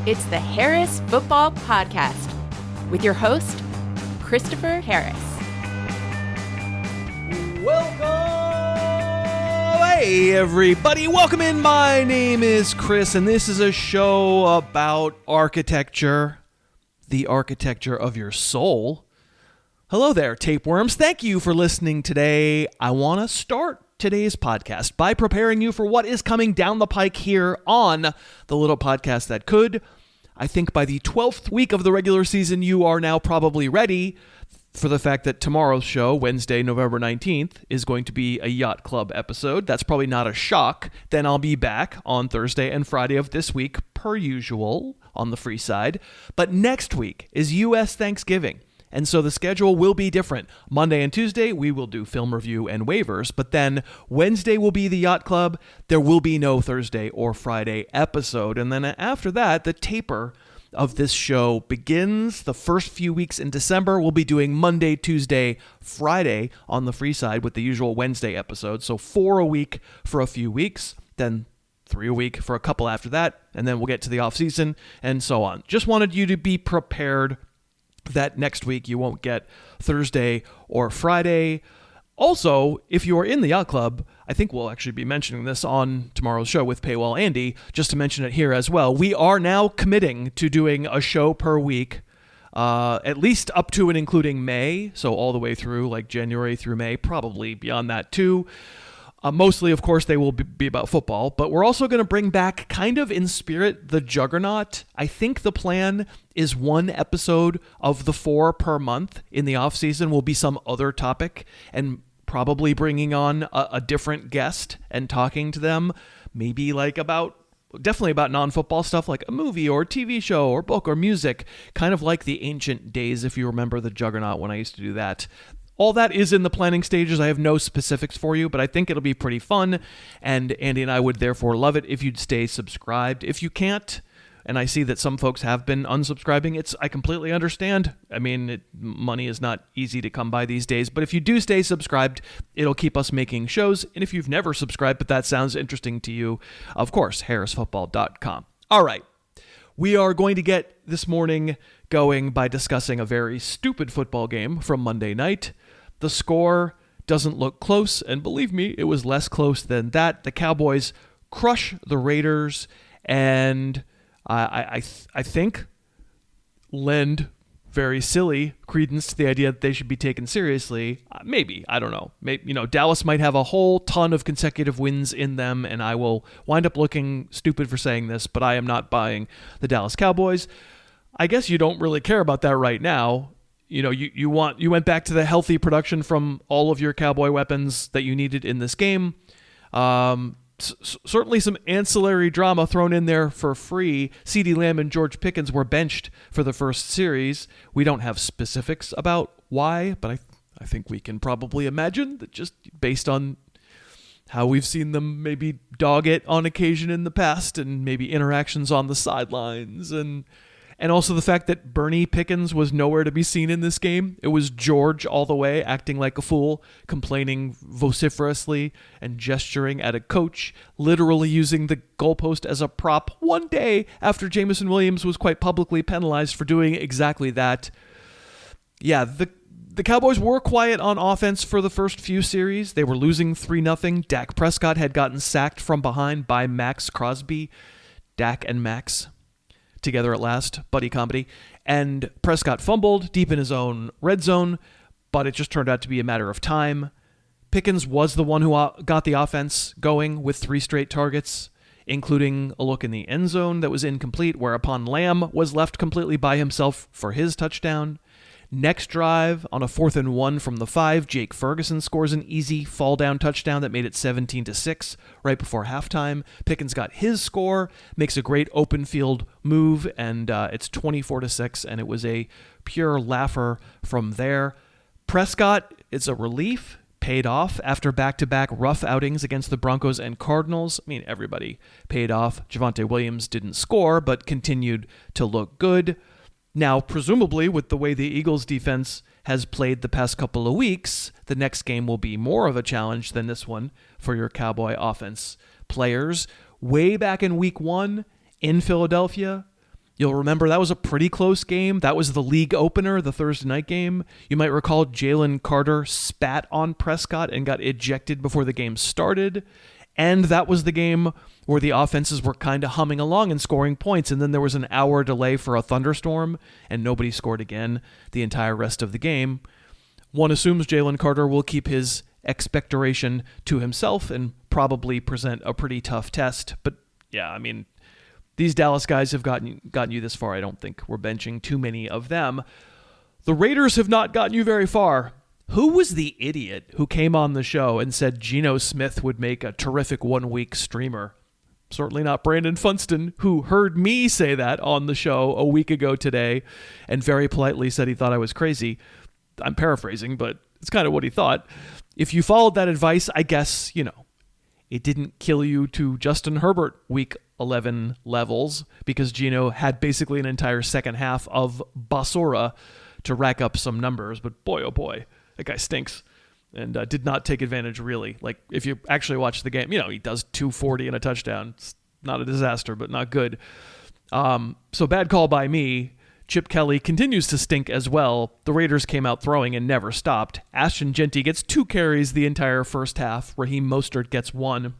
It's the Harris Football Podcast with your host, Christopher Harris. Welcome! Hey, everybody. Welcome in. My name is Chris, and this is a show about architecture, the architecture of your soul. Hello there, tapeworms. Thank you for listening today. I want to start today's podcast by preparing you for what is coming down the pike here on the little podcast that could. I think by the 12th week of the regular season, you are now probably ready for the fact that tomorrow's show, Wednesday, November 19th, is going to be a Yacht Club episode. That's probably not a shock. Then I'll be back on Thursday and Friday of this week, per usual, on the free side. But next week is U.S. Thanksgiving. And so the schedule will be different. Monday and Tuesday, we will do film review and waivers. But then Wednesday will be the Yacht Club. There will be no Thursday or Friday episode. And then after that, the taper of this show begins. The first few weeks in December, we'll be doing Monday, Tuesday, Friday on the free side with the usual Wednesday episode. So 4 a week for a few weeks, then 3 a week for a couple after that. And then we'll get to the off season and so on. Just wanted you to be prepared that next week you won't get Thursday or Friday. Also, if you are in the Yacht Club, I think we'll actually be mentioning this on tomorrow's show with Paywall Andy, just to mention it here as well. We are now committing to doing a show per week, at least up to and including May, so all the way through like January through May, probably beyond that too. Mostly, of course, they will be about football, but we're also going to bring back, kind of in spirit, the Juggernaut. I think the plan is 1 episode of the 4 per month in the off season will be some other topic, and probably bringing on a different guest and talking to them, maybe like definitely about non-football stuff like a movie or a TV show or book or music, kind of like the ancient days, if you remember the Juggernaut when I used to do that. All that is in the planning stages. I have no specifics for you, but I think it'll be pretty fun, and Andy and I would therefore love it if you'd stay subscribed. If you can't, and I see that some folks have been unsubscribing, I completely understand. I mean, money is not easy to come by these days, but if you do stay subscribed, it'll keep us making shows, and if you've never subscribed, but that sounds interesting to you, of course, harrisfootball.com. All right. We are going to get this morning going by discussing a very stupid football game from Monday night. The score doesn't look close, and believe me, it was less close than that. The Cowboys crush the Raiders, and I think lend very silly credence to the idea that they should be taken seriously. Maybe, I don't know. Maybe, Dallas might have a whole ton of consecutive wins in them, and I will wind up looking stupid for saying this, but I am not buying the Dallas Cowboys. I guess you don't really care about that right now. You went back to the healthy production from all of your Cowboy weapons that you needed in this game. Certainly some ancillary drama thrown in there for free. CeeDee Lamb and George Pickens were benched for the first series. We don't have specifics about why, but I think we can probably imagine that just based on how we've seen them maybe dog it on occasion in the past and maybe interactions on the sidelines and also the fact that Bernie Pickens was nowhere to be seen in this game. It was George all the way, acting like a fool, complaining vociferously and gesturing at a coach, literally using the goalpost as a prop one day after Jameson Williams was quite publicly penalized for doing exactly that. Yeah, the Cowboys were quiet on offense for the first few series. They were losing 3-0. Dak Prescott had gotten sacked from behind by Max Crosby. Dak and Max together at last, buddy comedy, and Prescott fumbled deep in his own red zone, but it just turned out to be a matter of time. Pickens was the one who got the offense going with 3 straight targets, including a look in the end zone that was incomplete, whereupon Lamb was left completely by himself for his touchdown. Next drive, on a 4th and 1 from the 5, Jake Ferguson scores an easy fall-down touchdown that made it 17-6 right before halftime. Pickens got his score, makes a great open field move, and it's 24-6, and it was a pure laugher from there. Prescott, it's a relief, paid off after back-to-back rough outings against the Broncos and Cardinals. I mean, everybody paid off. Javonte Williams didn't score, but continued to look good. Now, presumably, with the way the Eagles' defense has played the past couple of weeks, the next game will be more of a challenge than this one for your Cowboy offense players. Way back in week 1 in Philadelphia, You'll remember that was a pretty close game. That was the league opener, the Thursday night game. You might recall Jalen Carter spat on Prescott and got ejected before the game started. And that was the game where the offenses were kind of humming along and scoring points. And then there was an hour delay for a thunderstorm, and nobody scored again the entire rest of the game. One assumes Jalen Carter will keep his expectoration to himself and probably present a pretty tough test. But yeah, I mean, these Dallas guys have gotten you this far. I don't think we're benching too many of them. The Raiders have not gotten you very far. Who was the idiot who came on the show and said Geno Smith would make a terrific one-week streamer? Certainly not Brandon Funston, who heard me say that on the show a week ago today and very politely said he thought I was crazy. I'm paraphrasing, but it's kind of what he thought. If you followed that advice, I guess, it didn't kill you to Justin Herbert week 11 levels, because Geno had basically an entire second half of basura to rack up some numbers. But boy, oh boy, that guy stinks and did not take advantage, really. Like, if you actually watch the game, he does 240 and a touchdown. It's not a disaster, but not good. So bad call by me. Chip Kelly continues to stink as well. The Raiders came out throwing and never stopped. Ashton Jeanty gets 2 carries the entire first half. Raheem Mostert gets 1.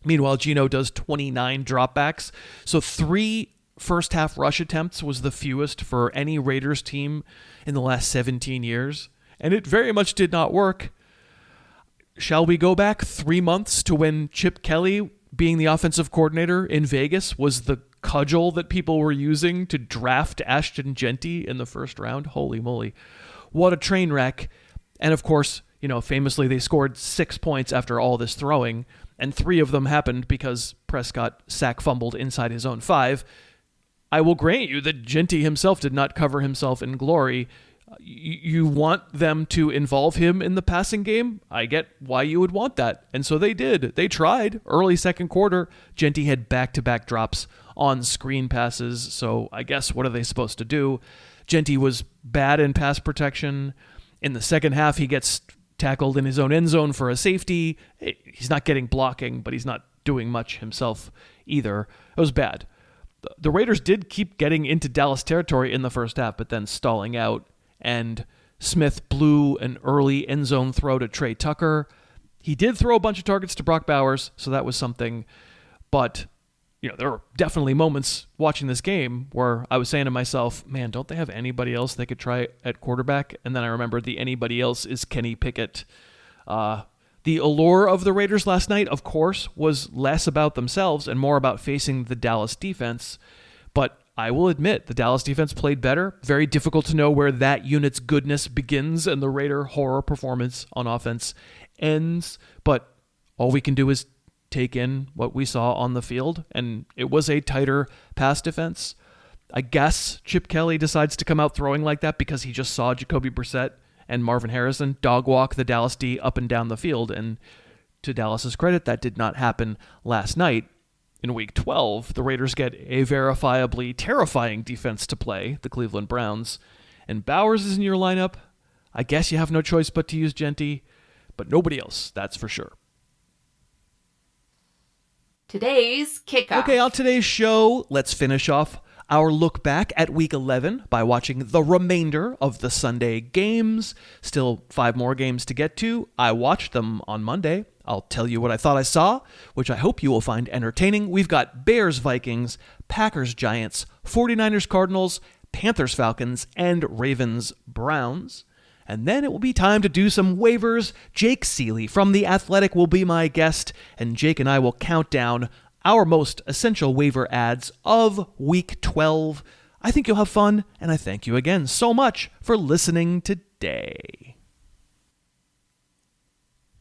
Meanwhile, Geno does 29 dropbacks. So 3 first half rush attempts was the fewest for any Raiders team in the last 17 years. And it very much did not work. Shall we go back 3 months to when Chip Kelly, being the offensive coordinator in Vegas, was the cudgel that people were using to draft Ashton Jeanty in the first round? Holy moly. What a train wreck. And of course, famously they scored 6 points after all this throwing, and 3 of them happened because Prescott sack fumbled inside his own 5. I will grant you that Jeanty himself did not cover himself in glory. You want them to involve him in the passing game? I get why you would want that. And so they did. They tried. Early second quarter, Jeanty had back-to-back drops on screen passes. So I guess what are they supposed to do? Jeanty was bad in pass protection. In the second half, he gets tackled in his own end zone for a safety. He's not getting blocking, but he's not doing much himself either. It was bad. The Raiders did keep getting into Dallas territory in the first half, but then stalling out. And Smith blew an early end zone throw to Trey Tucker. He did throw a bunch of targets to Brock Bowers, so that was something. But, there were definitely moments watching this game where I was saying to myself, man, don't they have anybody else they could try at quarterback? And then I remembered the anybody else is Kenny Pickett. The allure of the Raiders last night, of course, was less about themselves and more about facing the Dallas defense. But I will admit, the Dallas defense played better. Very difficult to know where that unit's goodness begins and the Raider horror performance on offense ends. But all we can do is take in what we saw on the field, and it was a tighter pass defense. I guess Chip Kelly decides to come out throwing like that because he just saw Jacoby Brissett and Marvin Harrison dog walk the Dallas D up and down the field. And to Dallas's credit, that did not happen last night. In Week 12, the Raiders get a verifiably terrifying defense to play, the Cleveland Browns. And Bowers is in your lineup. I guess you have no choice but to use Jeanty, but nobody else, that's for sure. Today's kickoff. Okay, on today's show, let's finish off our look back at Week 11 by watching the remainder of the Sunday games. Still 5 more games to get to. I watched them on Monday. I'll tell you what I thought I saw, which I hope you will find entertaining. We've got Bears-Vikings, Packers-Giants, 49ers-Cardinals, Panthers-Falcons, and Ravens-Browns. And then it will be time to do some waivers. Jake Ciely from The Athletic will be my guest, and Jake and I will count down our most essential waiver ads of Week 12. I think you'll have fun, and I thank you again so much for listening today.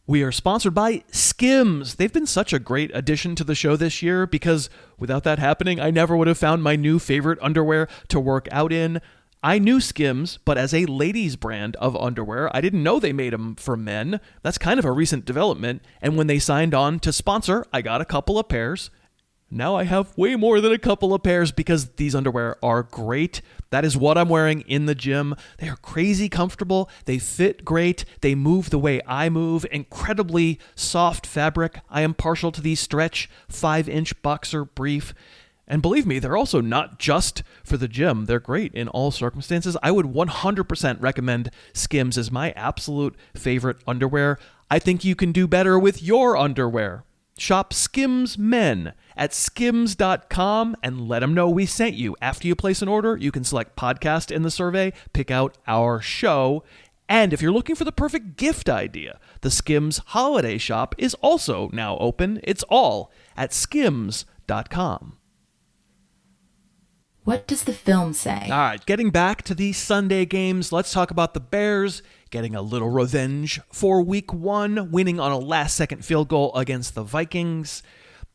We are sponsored by Skims. They've been such a great addition to the show this year because without that happening, I never would have found my new favorite underwear to work out in. I knew Skims, but as a ladies' brand of underwear, I didn't know they made them for men. That's kind of a recent development. And when they signed on to sponsor, I got a couple of pairs. Now I have way more than a couple of pairs because these underwear are great. That is what I'm wearing in the gym. They are crazy comfortable. They fit great. They move the way I move. Incredibly soft fabric. I am partial to the stretch 5-inch boxer brief. And believe me, they're also not just for the gym. They're great in all circumstances. I would 100% recommend Skims as my absolute favorite underwear. I think you can do better with your underwear. Shop Skims Men at skims.com and let them know we sent you. After you place an order, you can select podcast in the survey, pick out our show. And if you're looking for the perfect gift idea, the Skims Holiday Shop is also now open. It's all at skims.com. What does the film say? All right, getting back to the Sunday games, let's talk about the Bears getting a little revenge for Week 1, winning on a last-second field goal against the Vikings.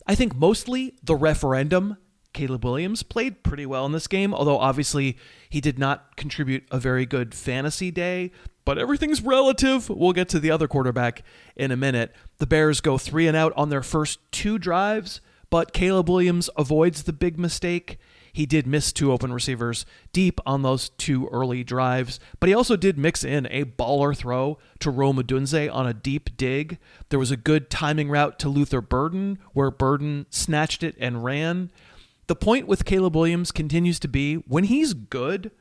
I think mostly the referendum. Caleb Williams played pretty well in this game, although obviously he did not contribute a very good fantasy day. But everything's relative. We'll get to the other quarterback in a minute. The Bears go 3 and out on their first 2 drives, but Caleb Williams avoids the big mistake. He did miss 2 open receivers deep on those 2 early drives, but he also did mix in a baller throw to Rome Odunze on a deep dig. There was a good timing route to Luther Burden, where Burden snatched it and ran. The point with Caleb Williams continues to be, when he's good,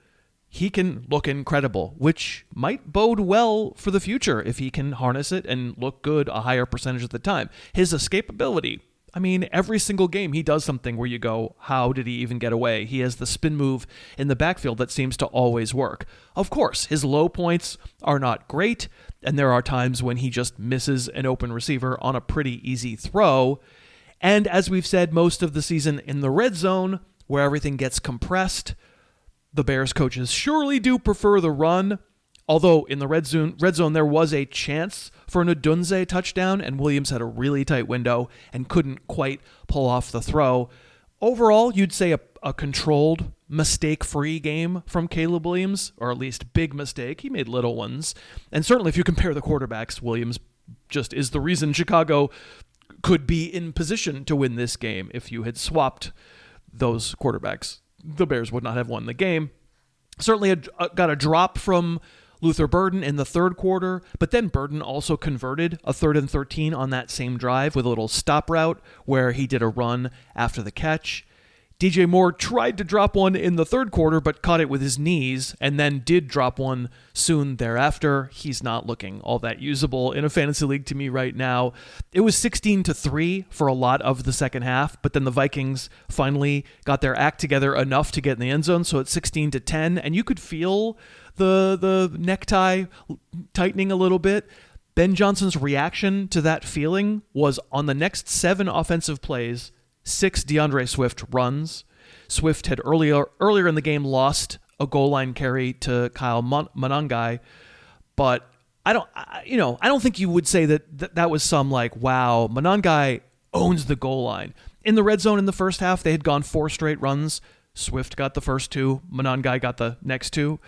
he can look incredible, which might bode well for the future if he can harness it and look good a higher percentage of the time. His escapability, I mean, every single game he does something where you go, how did he even get away? He has the spin move in the backfield that seems to always work. Of course, his low points are not great, and there are times when he just misses an open receiver on a pretty easy throw. And as we've said most of the season, in the red zone, where everything gets compressed, the Bears coaches surely do prefer the run. Although in the red zone there was a chance for an Odunze touchdown, and Williams had a really tight window and couldn't quite pull off the throw. Overall, you'd say a controlled, mistake-free game from Caleb Williams, or at least big mistake. He made little ones. And certainly if you compare the quarterbacks, Williams just is the reason Chicago could be in position to win this game. If you had swapped those quarterbacks, the Bears would not have won the game. Certainly got a drop from Luther Burden in the third quarter, but then Burden also converted a 3rd and 13 on that same drive with a little stop route where he did a run after the catch. DJ Moore tried to drop one in the third quarter, but caught it with his knees and then did drop one soon thereafter. He's not looking all that usable in a fantasy league to me right now. It was 16-3 for a lot of the second half, but then the Vikings finally got their act together enough to get in the end zone, so it's 16-10, and you could feel the necktie tightening a little bit. Ben Johnson's reaction to that feeling was on the next 7 offensive plays, 6 DeAndre Swift runs. Swift had earlier in the game lost a goal line carry to Kyle Monangai, but I don't think you would say that was some like, wow, Monangai owns the goal line. In the red zone in the first half, they had gone 4 straight runs. Swift got the first 2, Monangai got the next 2.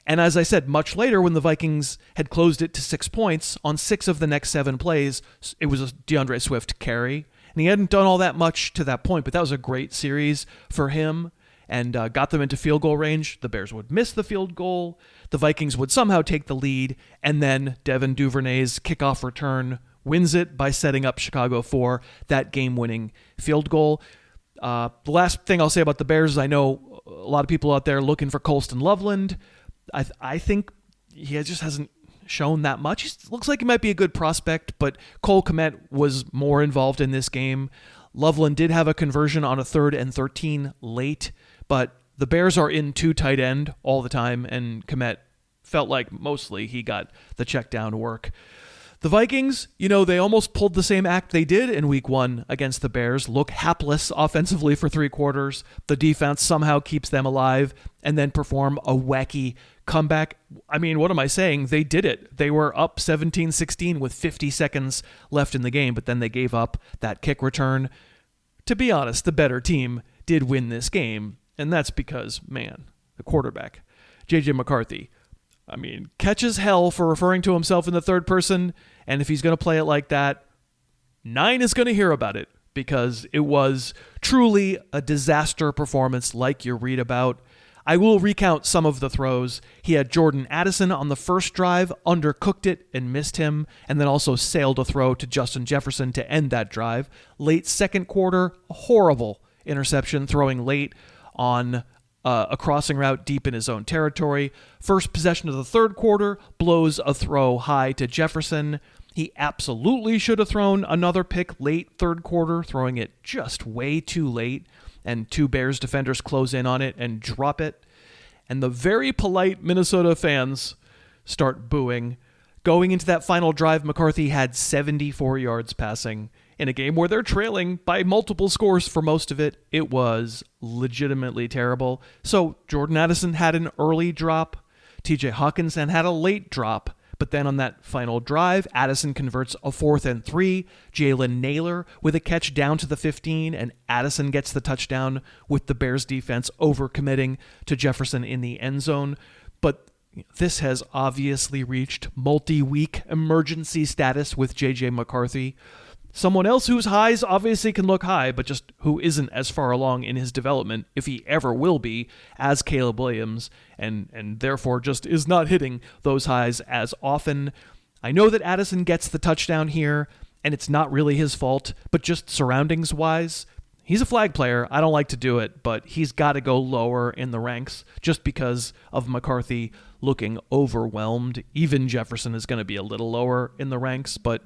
And as I said, much later when the Vikings had closed it to 6 points, on 6 of the next 7 plays, it was a DeAndre Swift carry. And he hadn't done all that much to that point, but that was a great series for him and got them into field goal range. The Bears would miss the field goal. The Vikings would somehow take the lead, and then Devin Duvernay's kickoff return wins it by setting up Chicago for that game-winning field goal. The last thing I'll say about the Bears is I know a lot of people out there looking for Colston Loveland. I think he just hasn't shown that much. He looks like he might be a good prospect, but Cole Kmet was more involved in this game. Loveland did have a conversion on a 3rd and 13 late, but the Bears are in 2 tight end all the time, and Kmet felt like mostly he got the check down work. The Vikings, they almost pulled the same act they did in Week 1 against the Bears, look hapless offensively for 3 quarters. The defense somehow keeps them alive and then perform a wacky comeback. I mean, what am I saying? They did it. They were up 17-16 with 50 seconds left in the game, but then they gave up that kick return. To be honest, the better team did win this game, and that's because, man, the quarterback, J.J. McCarthy, catches hell for referring to himself in the third person, and if he's going to play it like that, 9 is going to hear about it because it was truly a disaster performance like you read about. I will recount some of the throws. He had Jordan Addison on the first drive, undercooked it and missed him, and then also sailed a throw to Justin Jefferson to end that drive. Late second quarter, a horrible interception, throwing late on a crossing route deep in his own territory. First possession of the third quarter, blows a throw high to Jefferson. He absolutely should have thrown another pick late third quarter, throwing it just way too late, and 2 Bears defenders close in on it and drop it. And the very polite Minnesota fans start booing. Going into that final drive, McCarthy had 74 yards passing in a game where they're trailing by multiple scores for most of it. It was legitimately terrible. So Jordan Addison had an early drop. TJ Hawkinson had a late drop. But then on that final drive, Addison converts a 4th and 3. Jalen Naylor with a catch down to the 15, and Addison gets the touchdown with the Bears defense overcommitting to Jefferson in the end zone. But this has obviously reached multi-week emergency status with J.J. McCarthy. Someone else whose highs obviously can look high, but just who isn't as far along in his development, if he ever will be, as Caleb Williams, and therefore just is not hitting those highs as often. I know that Addison gets the touchdown here, and it's not really his fault, but just surroundings-wise, he's a flag player. I don't like to do it, but he's got to go lower in the ranks just because of McCarthy looking overwhelmed. Even Jefferson is going to be a little lower in the ranks, but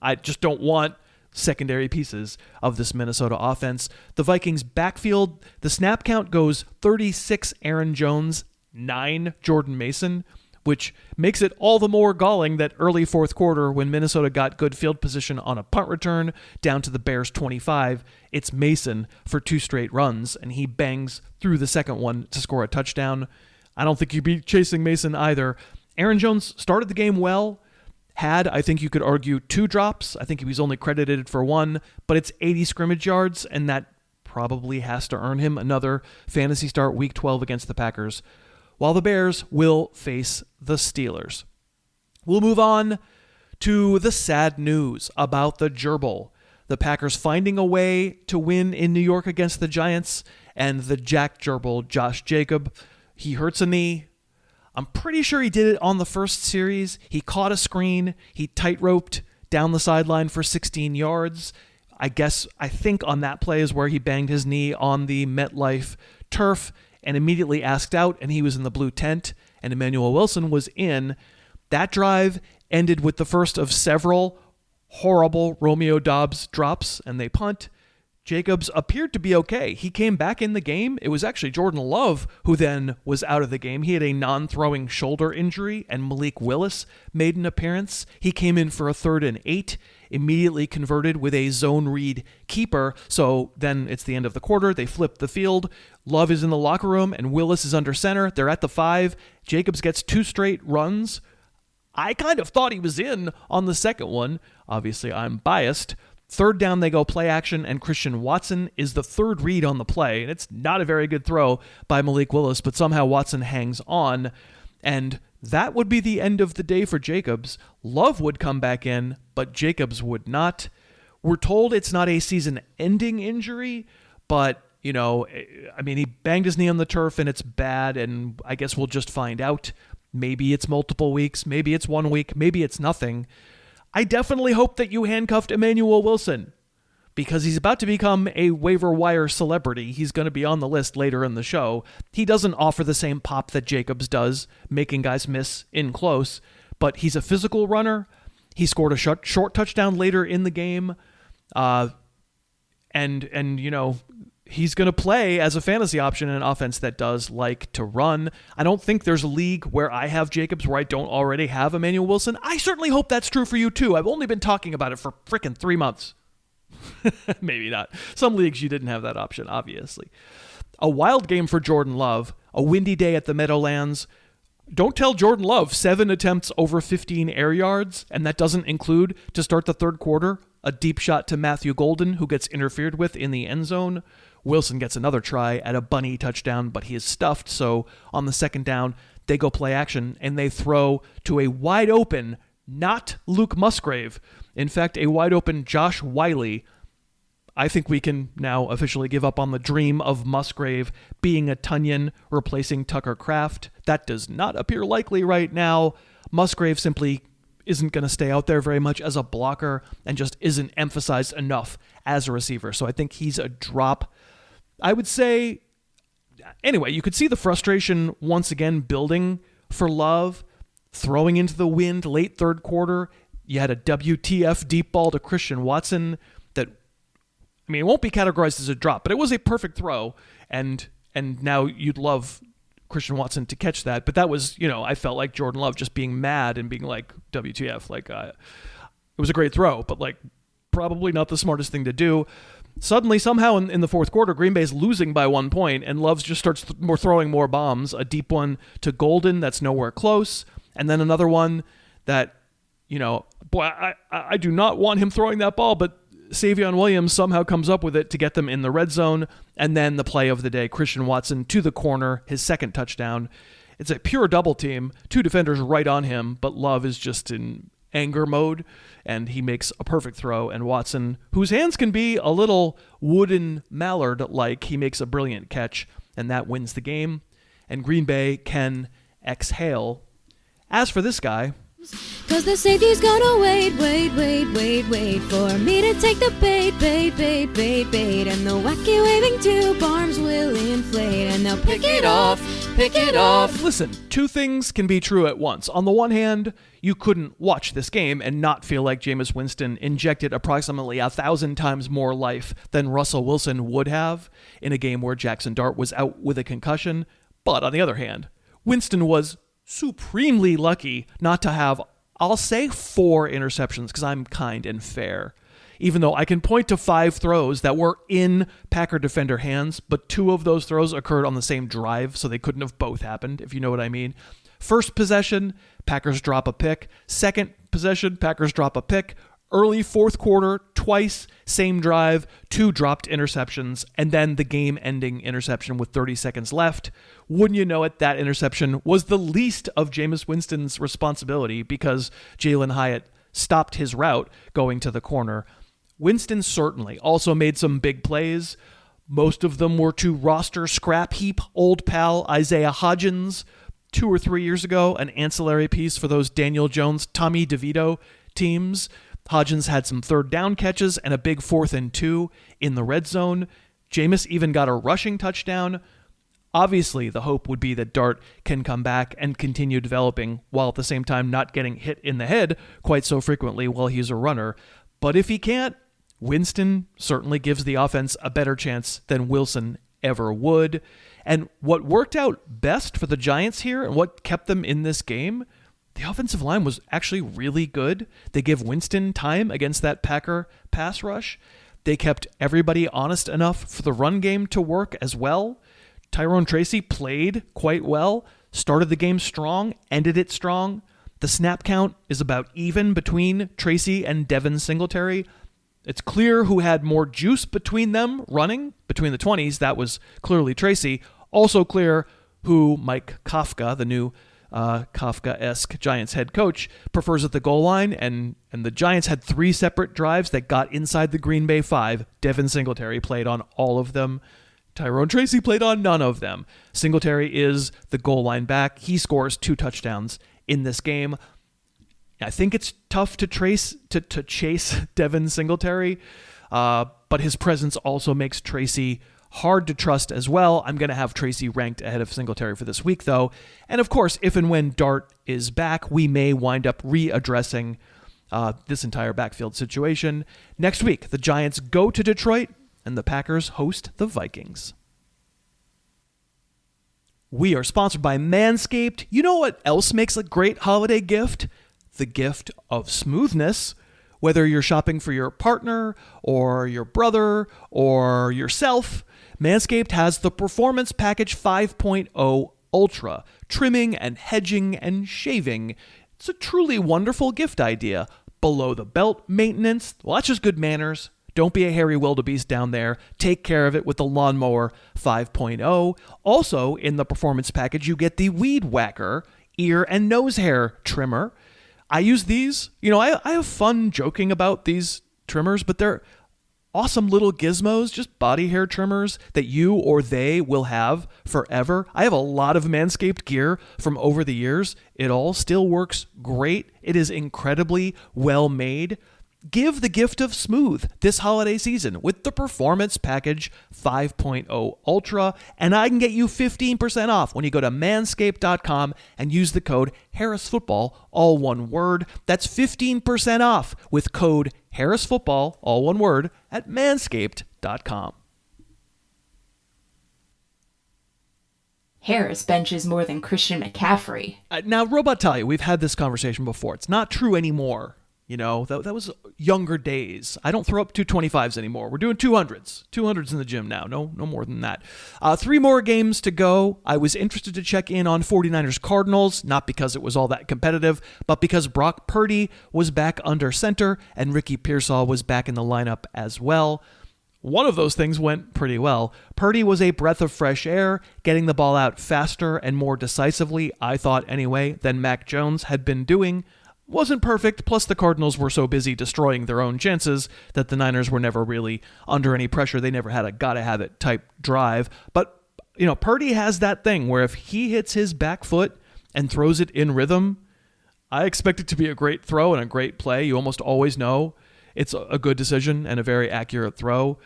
I just don't want secondary pieces of this Minnesota offense. The Vikings backfield, the snap count goes 36 Aaron Jones, 9 Jordan Mason, which makes it all the more galling that early fourth quarter when Minnesota got good field position on a punt return down to the Bears 25, it's Mason for 2 straight runs, and he bangs through the second one to score a touchdown. I don't think you'd be chasing Mason either. Aaron Jones started the game well. Had, I think you could argue, 2 drops. I think he was only credited for 1, but it's 80 scrimmage yards, and that probably has to earn him another fantasy start week 12 against the Packers, while the Bears will face the Steelers. We'll move on to the sad news about the gerbil. The Packers finding a way to win in New York against the Giants, and the Jack Gerbil, Josh Jacob, he hurts a knee. I'm pretty sure he did it on the first series. He caught a screen. He tight-roped down the sideline for 16 yards. I think on that play is where he banged his knee on the MetLife turf and immediately asked out, and he was in the blue tent, and Emanuel Wilson was in. That drive ended with the first of several horrible Romeo Doubs drops, and they punt. Jacobs appeared to be okay. He came back in the game. It was actually Jordan Love who then was out of the game. He had a non-throwing shoulder injury, and Malik Willis made an appearance. He came in for a 3rd and 8, immediately converted with a zone read keeper. So then it's the end of the quarter. They flip the field. Love is in the locker room, and Willis is under center. They're at the 5. Jacobs gets 2 straight runs. I kind of thought he was in on the second one. Obviously, I'm biased. 3rd down, they go play action, and Christian Watson is the 3rd read on the play. And it's not a very good throw by Malik Willis, but somehow Watson hangs on. And that would be the end of the day for Jacobs. Love would come back in, but Jacobs would not. We're told it's not a season-ending injury, but, he banged his knee on the turf, and it's bad, and I guess we'll just find out. Maybe it's multiple weeks, maybe it's 1 week, maybe it's nothing. I definitely hope that you handcuffed Emanuel Wilson because he's about to become a waiver wire celebrity. He's going to be on the list later in the show. He doesn't offer the same pop that Jacobs does, making guys miss in close, but he's a physical runner. He scored a short touchdown later in the game. He's going to play as a fantasy option in an offense that does like to run. I don't think there's a league where I have Jacobs where I don't already have Emanuel Wilson. I certainly hope that's true for you too. I've only been talking about it for frickin' 3 months. Maybe not. Some leagues you didn't have that option, obviously. A wild game for Jordan Love. A windy day at the Meadowlands. Don't tell Jordan Love 7 attempts over 15 air yards, and that doesn't include, to start the third quarter, a deep shot to Matthew Golden, who gets interfered with in the end zone. Wilson gets another try at a bunny touchdown, but he is stuffed, so on the second down, they go play action, and they throw to a wide open, not Luke Musgrave. In fact, a wide open Josh Wiley. I think we can now officially give up on the dream of Musgrave being a Tunyon replacing Tucker Kraft. That does not appear likely right now. Musgrave simply isn't going to stay out there very much as a blocker and just isn't emphasized enough as a receiver. So I think he's a drop. I would say, anyway, you could see the frustration once again building for Love, throwing into the wind late third quarter. You had a WTF deep ball to Christian Watson that, I mean, it won't be categorized as a drop, but it was a perfect throw, and now you'd love Christian Watson to catch that. But that was, I felt like Jordan Love just being mad and being like, WTF, it was a great throw, but probably not the smartest thing to do. Suddenly, somehow in the fourth quarter, Green Bay's losing by 1 point, and Love just starts throwing more bombs. A deep one to Golden that's nowhere close, and then another one that, I do not want him throwing that ball, but Savion Williams somehow comes up with it to get them in the red zone. And then the play of the day, Christian Watson to the corner, his second touchdown. It's a pure double team, 2 defenders right on him, but Love is just in anger mode, and he makes a perfect throw. And Watson, whose hands can be a little wooden mallard-like, he makes a brilliant catch, and that wins the game. And Green Bay can exhale. As for this guy, cause the safety's gonna wait for me to take the bait, and the wacky waving tube arms will inflate, and they'll pick it off. Listen, 2 things can be true at once. On the one hand, you couldn't watch this game and not feel like Jameis Winston injected approximately 1,000 times more life than Russell Wilson would have in a game where Jackson Dart was out with a concussion. But on the other hand, Winston was supremely lucky not to have, I'll say 4 interceptions because I'm kind and fair. Even though I can point to 5 throws that were in Packer defender hands, but 2 of those throws occurred on the same drive, so they couldn't have both happened, if you know what I mean. First possession, Packers drop a pick. Second possession, Packers drop a pick. Early fourth quarter, twice, same drive, 2 dropped interceptions, and then the game-ending interception with 30 seconds left. Wouldn't you know it, that interception was the least of Jameis Winston's responsibility because Jalen Hyatt stopped his route going to the corner. Winston certainly also made some big plays. Most of them were to roster scrap heap old pal Isaiah Hodgins 2 or 3 years ago, an ancillary piece for those Daniel Jones, Tommy DeVito teams. Hodgins had some third down catches and a big 4th and 2 in the red zone. Jameis even got a rushing touchdown. Obviously, the hope would be that Dart can come back and continue developing while at the same time not getting hit in the head quite so frequently while he's a runner. But if he can't, Winston certainly gives the offense a better chance than Wilson ever would. And what worked out best for the Giants here and what kept them in this game, the offensive line was actually really good. They give Winston time against that Packer pass rush. They kept everybody honest enough for the run game to work as well. Tyrone Tracy played quite well, started the game strong, ended it strong. The snap count is about even between Tracy and Devin Singletary. It's clear who had more juice between them running, between the 20s. That was clearly Tracy. Also clear who Mike Kafka, the new Kafka-esque Giants head coach, prefers at the goal line, and the Giants had 3 separate drives that got inside the Green Bay 5. Devin Singletary played on all of them. Tyrone Tracy played on none of them. Singletary is the goal line back. He scores 2 touchdowns in this game. I think it's tough to chase Devin Singletary, but his presence also makes Tracy hard to trust as well. I'm going to have Tracy ranked ahead of Singletary for this week, though. And of course, if and when Dart is back, we may wind up readdressing this entire backfield situation. Next week, the Giants go to Detroit, and the Packers host the Vikings. We are sponsored by Manscaped. You know what else makes a great holiday gift? The gift of smoothness. Whether you're shopping for your partner or your brother or yourself, Manscaped has the Performance Package 5.0 Ultra. Trimming and hedging and shaving. It's a truly wonderful gift idea. Below the belt maintenance. Well, that's just good manners. Don't be a hairy wildebeest down there. Take care of it with the Lawnmower 5.0. Also, in the Performance Package, you get the Weed Whacker ear and nose hair trimmer. I use these. I have fun joking about these trimmers, but they're awesome little gizmos, just body hair trimmers that you or they will have forever. I have a lot of Manscaped gear from over the years. It all still works great. It is incredibly well made. Give the gift of smooth this holiday season with the Performance Package 5.0 Ultra, and I can get you 15% off when you go to manscaped.com and use the code HarrisFootball, all one word. That's 15% off with code HarrisFootball, all one word, at manscaped.com. Harris benches more than Christian McCaffrey. Now, Robot Talia, we've had this conversation before. It's not true anymore. You know, that was younger days. I don't throw up 225s anymore. We're doing 200s. 200s in the gym now. No more than that. 3 more games to go. I was interested to check in on 49ers Cardinals, not because it was all that competitive, but because Brock Purdy was back under center and Ricky Pearsall was back in the lineup as well. One of those things went pretty well. Purdy was a breath of fresh air, getting the ball out faster and more decisively, I thought anyway, than Mac Jones had been doing. Wasn't perfect, plus the Cardinals were so busy destroying their own chances that the Niners were never really under any pressure. They never had a gotta-have-it type drive. But, you know, Purdy has that thing where if he hits his back foot and throws it in rhythm, I expect it to be a great throw and a great play. You almost always know it's a good decision and a very accurate throw.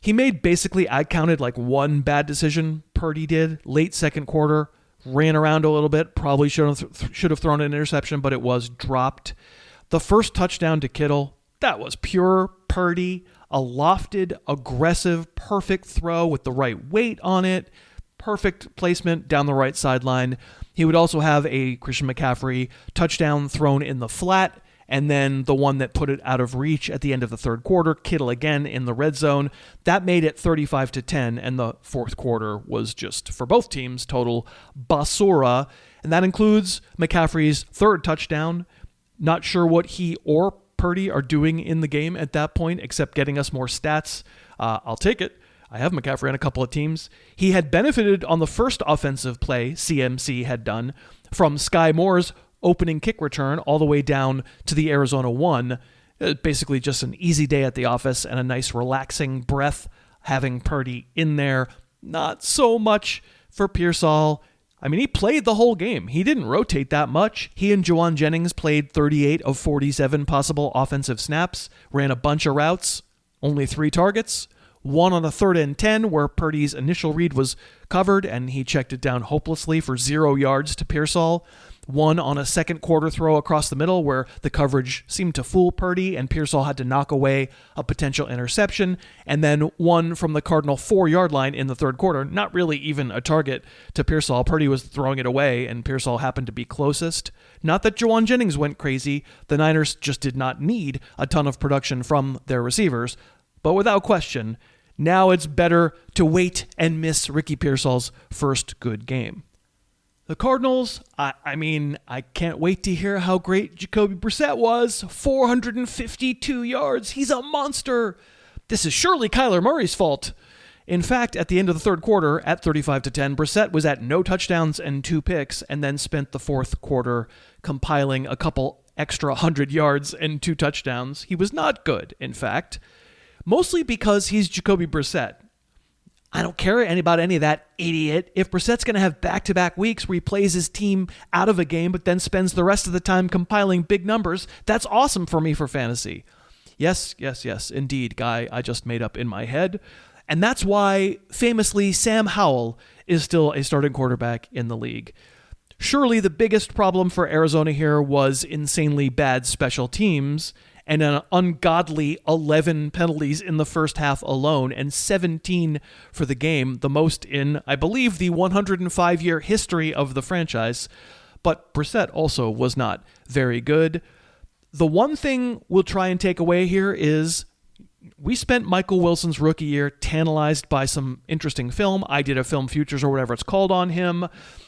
He made basically, I counted like one bad decision, Purdy did, late second quarter. Ran around a little bit, probably should have thrown an interception, but it was dropped. The first touchdown to Kittle, that was pure Purdy, a lofted, aggressive, perfect throw with the right weight on it, perfect placement down the right sideline. He would also have a Christian McCaffrey touchdown thrown in the flat, and then the one that put it out of reach at the end of the third quarter, Kittle again in the red zone. That made it 35-10, and the fourth quarter was just, for both teams, total basura. And that includes McCaffrey's third touchdown. Not sure what he or Purdy are doing in the game at that point, except getting us more stats. I'll take it. I have McCaffrey on a couple of teams. He had benefited on the first offensive play CMC had done from Sky Moore's opening kick return all the way down to the Arizona 1. Basically just an easy day at the office and a nice relaxing breath having Purdy in there. Not so much for Pearsall. I mean, he played the whole game. He didn't rotate that much. He and Juwan Jennings played 38 of 47 possible offensive snaps, ran a bunch of routes, only 3 targets. One on a 3rd and 10 where Purdy's initial read was covered and he checked it down hopelessly for 0 yards to Pearsall. One on a second quarter throw across the middle where the coverage seemed to fool Purdy and Pearsall had to knock away a potential interception. And then one from the Cardinal 4-yard line in the third quarter, not really even a target to Pearsall. Purdy was throwing it away and Pearsall happened to be closest. Not that Juwan Jennings went crazy. The Niners just did not need a ton of production from their receivers. But without question, now it's better to wait and miss Ricky Pearsall's first good game. The Cardinals, I mean, I can't wait to hear how great Jacoby Brissett was. 452 yards. He's a monster. This is surely Kyler Murray's fault. In fact, at the end of the third quarter, at 35-10, Brissett was at no touchdowns and 2 picks, and then spent the fourth quarter compiling a couple extra 100 yards and 2 touchdowns. He was not good, in fact, mostly because he's Jacoby Brissett. I don't care about any of that idiot. If Brissett's going to have back-to-back weeks where he plays his team out of a game but then spends the rest of the time compiling big numbers, that's awesome for me for fantasy. Yes, indeed, guy I just made up in my head. And that's why, famously, Sam Howell is still a starting quarterback in the league. Surely the biggest problem for Arizona here was insanely bad special teams and an ungodly 11 penalties in the first half alone and 17 for the game, the most in, I believe, the 105-year history of the franchise. But Brissett also was not very good. The one thing we'll try and take away here is we spent Michael Wilson's rookie year tantalized by some interesting film. I did a film futures or whatever it's called on him.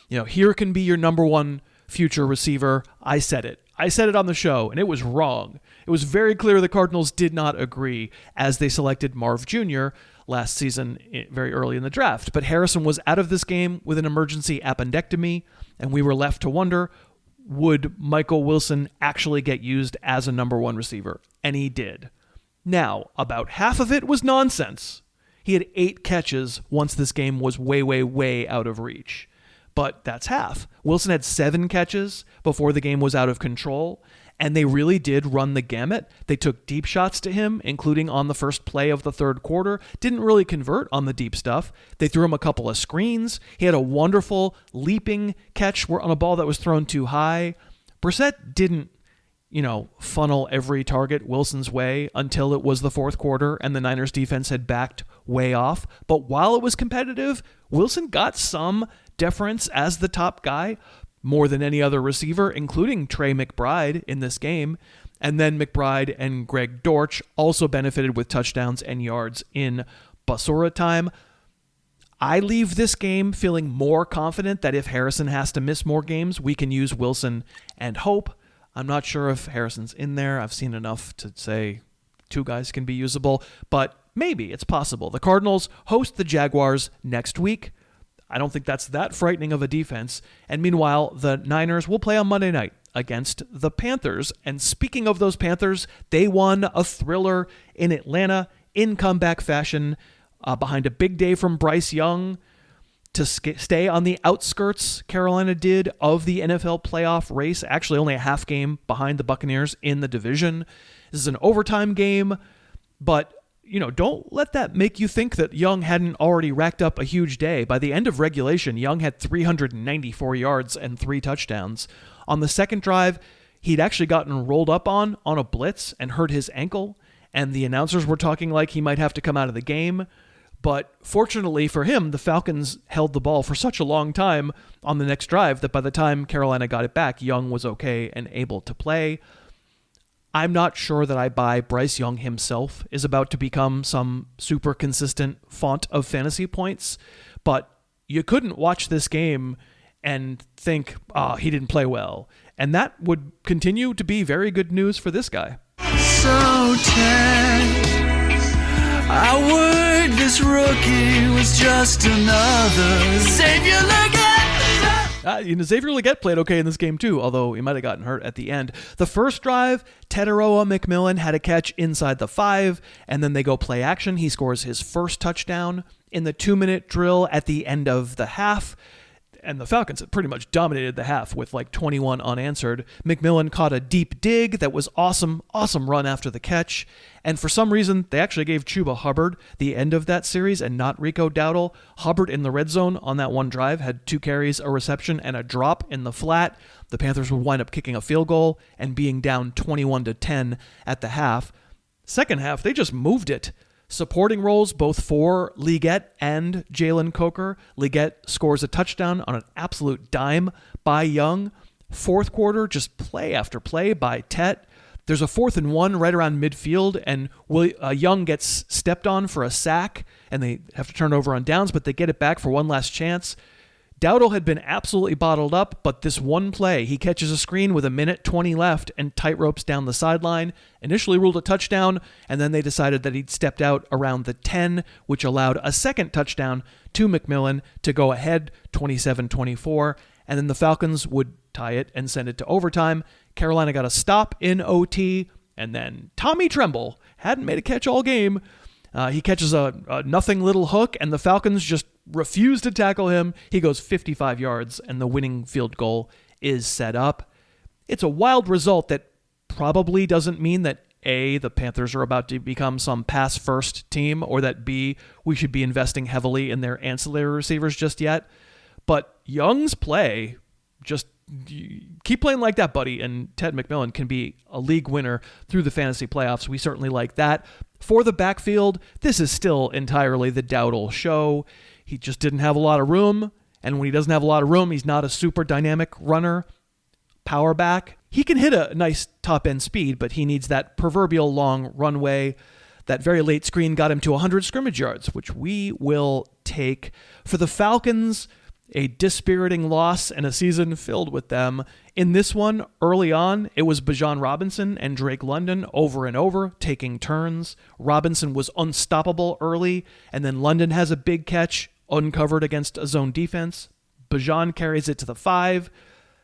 You know, here can be your number one future receiver. I said it on the show, and it was wrong. It was very clear the Cardinals did not agree as they selected Marv Jr. last season, very early in the draft. But Harrison was out of this game with an emergency appendectomy, and we were left to wonder, would Michael Wilson actually get used as a number one receiver? And he did. Now, about half of it was nonsense. He had 8 catches once this game was way, way, way out of reach. But that's half. Wilson had 7 catches before the game was out of control, and they really did run the gamut. They took deep shots to him, including on the first play of the third quarter. Didn't really convert on the deep stuff. They threw him a couple of screens. He had a wonderful leaping catch on a ball that was thrown too high. Brissett didn't, funnel every target Wilson's way until it was the fourth quarter and the Niners defense had backed way off. But while it was competitive, Wilson got some deference as the top guy, more than any other receiver, including Trey McBride in this game. And then McBride and Greg Dortch also benefited with touchdowns and yards in Basura time. I leave this game feeling more confident that if Harrison has to miss more games, we can use Wilson and Hope. I'm not sure if Harrison's in there. I've seen enough to say 2 guys can be usable, but maybe it's possible. The Cardinals host the Jaguars next week. I don't think that's that frightening of a defense. And meanwhile, the Niners will play on Monday night against the Panthers. And speaking of those Panthers, they won a thriller in Atlanta in comeback fashion behind a big day from Bryce Young to stay on the outskirts, Carolina did, of the NFL playoff race. Actually, only a half game behind the Buccaneers in the division. This is an overtime game, but don't let that make you think that Young hadn't already racked up a huge day. By the end of regulation, Young had 394 yards and 3 touchdowns. On the second drive, he'd actually gotten rolled up on a blitz and hurt his ankle, and the announcers were talking like he might have to come out of the game. But fortunately for him, the Falcons held the ball for such a long time on the next drive that by the time Carolina got it back, Young was okay and able to play. I'm not sure that I buy Bryce Young himself is about to become some super consistent font of fantasy points, but you couldn't watch this game and think, he didn't play well. And that would continue to be very good news for this guy. So tense, I worried this rookie was just another Xavier Leggett. Xavier Leggett played okay in this game too, although he might have gotten hurt at the end. The first drive, Teteroa McMillan had a catch inside the 5, and then they go play action. He scores his first touchdown in the 2-minute drill at the end of the half. And the Falcons had pretty much dominated the half with like 21 unanswered. McMillan caught a deep dig that was awesome run after the catch. And for some reason, they actually gave Chuba Hubbard the end of that series and not Rico Dowdle. Hubbard in the red zone on that one drive had 2 carries, a reception, and a drop in the flat. The Panthers would wind up kicking a field goal and being down 21-10 at the half. Second half, they just moved it. Supporting roles both for Leggett and Jalen Coker. Leggett scores a touchdown on an absolute dime by Young. Fourth quarter, just play after play by Tet. There's a 4th and 1 right around midfield, and Young gets stepped on for a sack, and they have to turn it over on downs, but they get it back for one last chance. Dowdle had been absolutely bottled up, but this one play, he catches a screen with 1:20 left and tightropes down the sideline, initially ruled a touchdown, and then they decided that he'd stepped out around the 10, which allowed a second touchdown to McMillan to go ahead 27-24, and then the Falcons would tie it and send it to overtime. Carolina got a stop in OT, and then Tommy Tremble hadn't made a catch all game. He catches a nothing little hook, and the Falcons just refuse to tackle him. He goes 55 yards, and the winning field goal is set up. It's a wild result that probably doesn't mean that A, the Panthers are about to become some pass-first team, or that B, we should be investing heavily in their ancillary receivers just yet. But Young's play, just keep playing like that, buddy, and Ted McMillan can be a league winner through the fantasy playoffs. We certainly like that. For the backfield, this is still entirely the Dowdle show. He just didn't have a lot of room, and when he doesn't have a lot of room, he's not a super dynamic runner. Power back. He can hit a nice top-end speed, but he needs that proverbial long runway. That very late screen got him to 100 scrimmage yards, which we will take. For the Falcons, a dispiriting loss and a season filled with them. In this one, early on, it was Bijan Robinson and Drake London over and over, taking turns. Robinson was unstoppable early, and then London has a big catch, uncovered against a zone defense. Bijan carries it to the 5,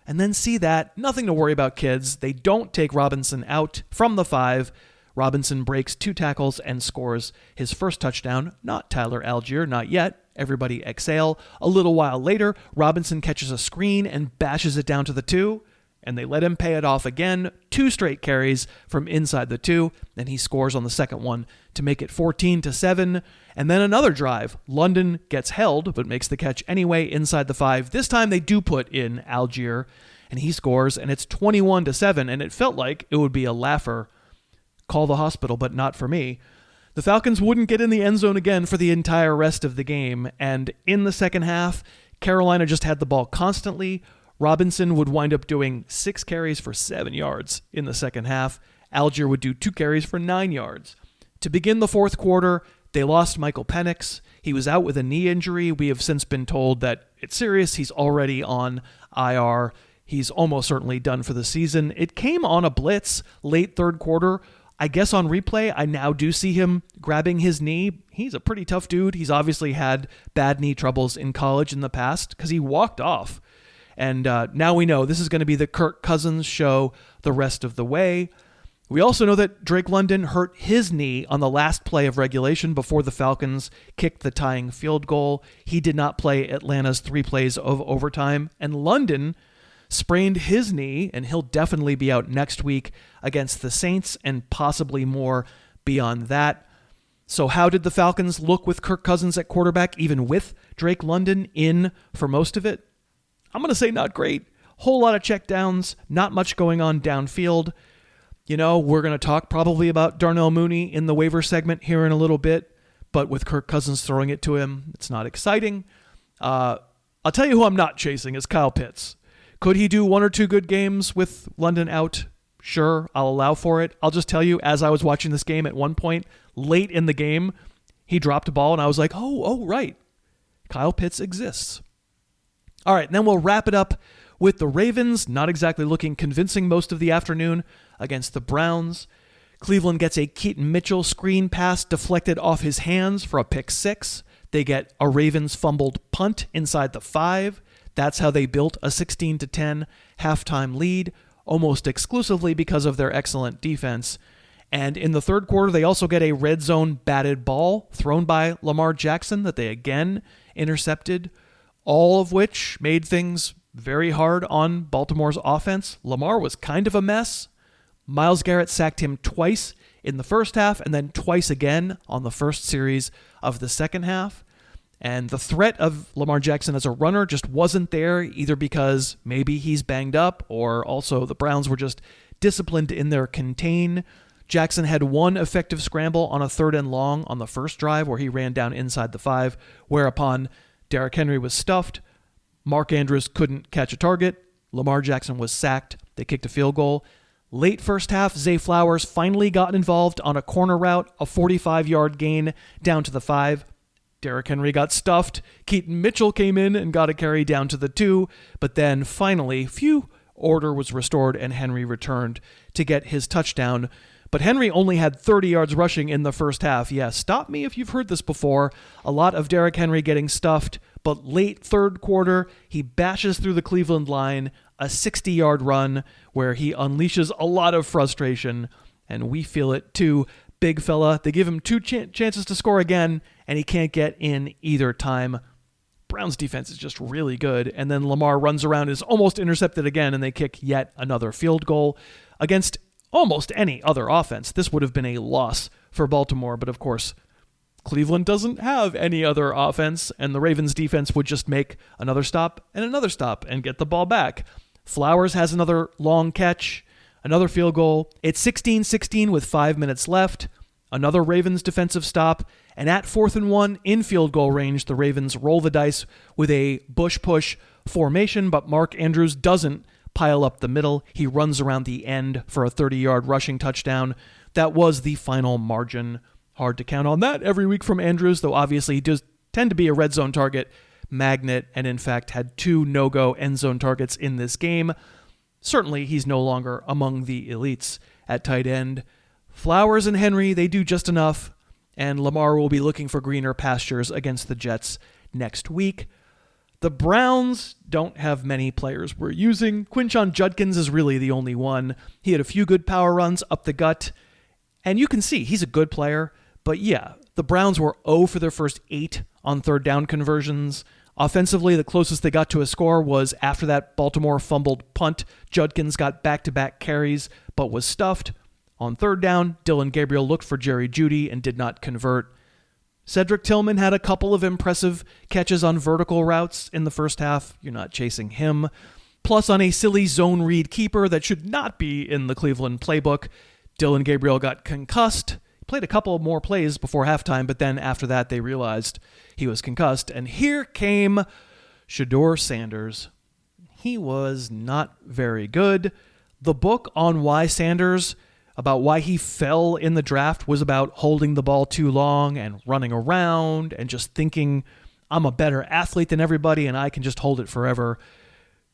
and then see that. Nothing to worry about, kids. They don't take Robinson out from the 5. Robinson breaks 2 tackles and scores his first touchdown. Not Tyler Algier, not yet. Everybody exhale. A little while later, Robinson catches a screen and bashes it down to the 2, and they let him pay it off again. 2 straight carries from inside the 2, and he scores on the second one to make it 14-7. And then another drive. London gets held, but makes the catch anyway inside the 5. This time they do put in Algier, and he scores, and it's 21-7, and it felt like it would be a laugher. Call the hospital, but not for me. The Falcons wouldn't get in the end zone again for the entire rest of the game, and in the second half, Carolina just had the ball constantly. Robinson would wind up doing 6 carries for 7 yards in the second half. Algier would do 2 carries for 9 yards. To begin the fourth quarter, they lost Michael Penix. He was out with a knee injury. We have since been told that it's serious. He's already on IR. He's almost certainly done for the season. It came on a blitz late third quarter. I guess on replay, I now do see him grabbing his knee. He's a pretty tough dude. He's obviously had bad knee troubles in college in the past because he walked off. And now we know this is going to be the Kirk Cousins show the rest of the way. We also know that Drake London hurt his knee on the last play of regulation before the Falcons kicked the tying field goal. He did not play Atlanta's 3 plays of overtime. And London sprained his knee, and he'll definitely be out next week against the Saints and possibly more beyond that. So how did the Falcons look with Kirk Cousins at quarterback, even with Drake London in for most of it? I'm going to say not great. Whole lot of checkdowns, not much going on downfield. You know, we're going to talk probably about Darnell Mooney in the waiver segment here in a little bit, but with Kirk Cousins throwing it to him, it's not exciting. I'll tell you who I'm not chasing is Kyle Pitts. Could he do 1 or 2 good games with London out? Sure, I'll allow for it. I'll just tell you, as I was watching this game at one point, late in the game, he dropped a ball, and I was like, oh, right. Kyle Pitts exists. All right, and then we'll wrap it up with the Ravens, not exactly looking convincing most of the afternoon against the Browns. Cleveland gets a Keaton Mitchell screen pass deflected off his hands for a pick 6. They get a Ravens fumbled punt inside the 5. That's how they built a 16-10 halftime lead, almost exclusively because of their excellent defense. And in the third quarter, they also get a red zone batted ball thrown by Lamar Jackson that they again intercepted, all of which made things very hard on Baltimore's offense. Lamar was kind of a mess. Myles Garrett sacked him twice in the first half and then twice again on the first series of the second half. And the threat of Lamar Jackson as a runner just wasn't there, either because maybe he's banged up or also the Browns were just disciplined in their contain. Jackson had 1 effective scramble on a 3rd and long on the first drive where he ran down inside the 5, whereupon Derrick Henry was stuffed. Mark Andrews couldn't catch a target. Lamar Jackson was sacked. They kicked a field goal. Late first half, Zay Flowers finally got involved on a corner route, a 45-yard gain down to the 5. Derrick Henry got stuffed. Keaton Mitchell came in and got a carry down to the 2. But then finally, order was restored and Henry returned to get his touchdown. But Henry only had 30 yards rushing in the first half. Yeah, stop me if you've heard this before. A lot of Derrick Henry getting stuffed. But late third quarter, he bashes through the Cleveland line, a 60-yard run where he unleashes a lot of frustration. And we feel it too. Big fella. They give him 2 chances to score again, and he can't get in either time. Browns defense is just really good. And then Lamar runs around, is almost intercepted again, and they kick yet another field goal. Against almost any other offense, this would have been a loss for Baltimore. But of course, Cleveland doesn't have any other offense, and the Ravens defense would just make another stop and get the ball back. Flowers has another long catch, another field goal. It's 16-16 with 5 minutes left. Another Ravens defensive stop. And at 4th and 1 in field goal range, the Ravens roll the dice with a bush push formation, but Mark Andrews doesn't pile up the middle. He runs around the end for a 30-yard rushing touchdown. That was the final margin. Hard to count on that every week from Andrews, though obviously he does tend to be a red zone target magnet, and in fact had 2 no-go end zone targets in this game. Certainly he's no longer among the elites at tight end. Flowers and Henry, they do just enough, and Lamar will be looking for greener pastures against the Jets next week. The Browns don't have many players we're using. Quinshon Judkins is really the only one. He had a few good power runs up the gut. And you can see he's a good player, but yeah, the Browns were 0 for their first 8 on third down conversions. Offensively, the closest they got to a score was after that Baltimore fumbled punt. Judkins got back-to-back carries, but was stuffed. On third down, Dylan Gabriel looked for Jerry Jeudy and did not convert. Cedric Tillman had a couple of impressive catches on vertical routes in the first half. You're not chasing him. Plus, on a silly zone read keeper that should not be in the Cleveland playbook, Dylan Gabriel got concussed. He played a couple more plays before halftime, but then after that they realized he was concussed. And here came Shedeur Sanders. He was not very good. The book on why Sanders, about why he fell in the draft, was about holding the ball too long and running around and just thinking, I'm a better athlete than everybody and I can just hold it forever.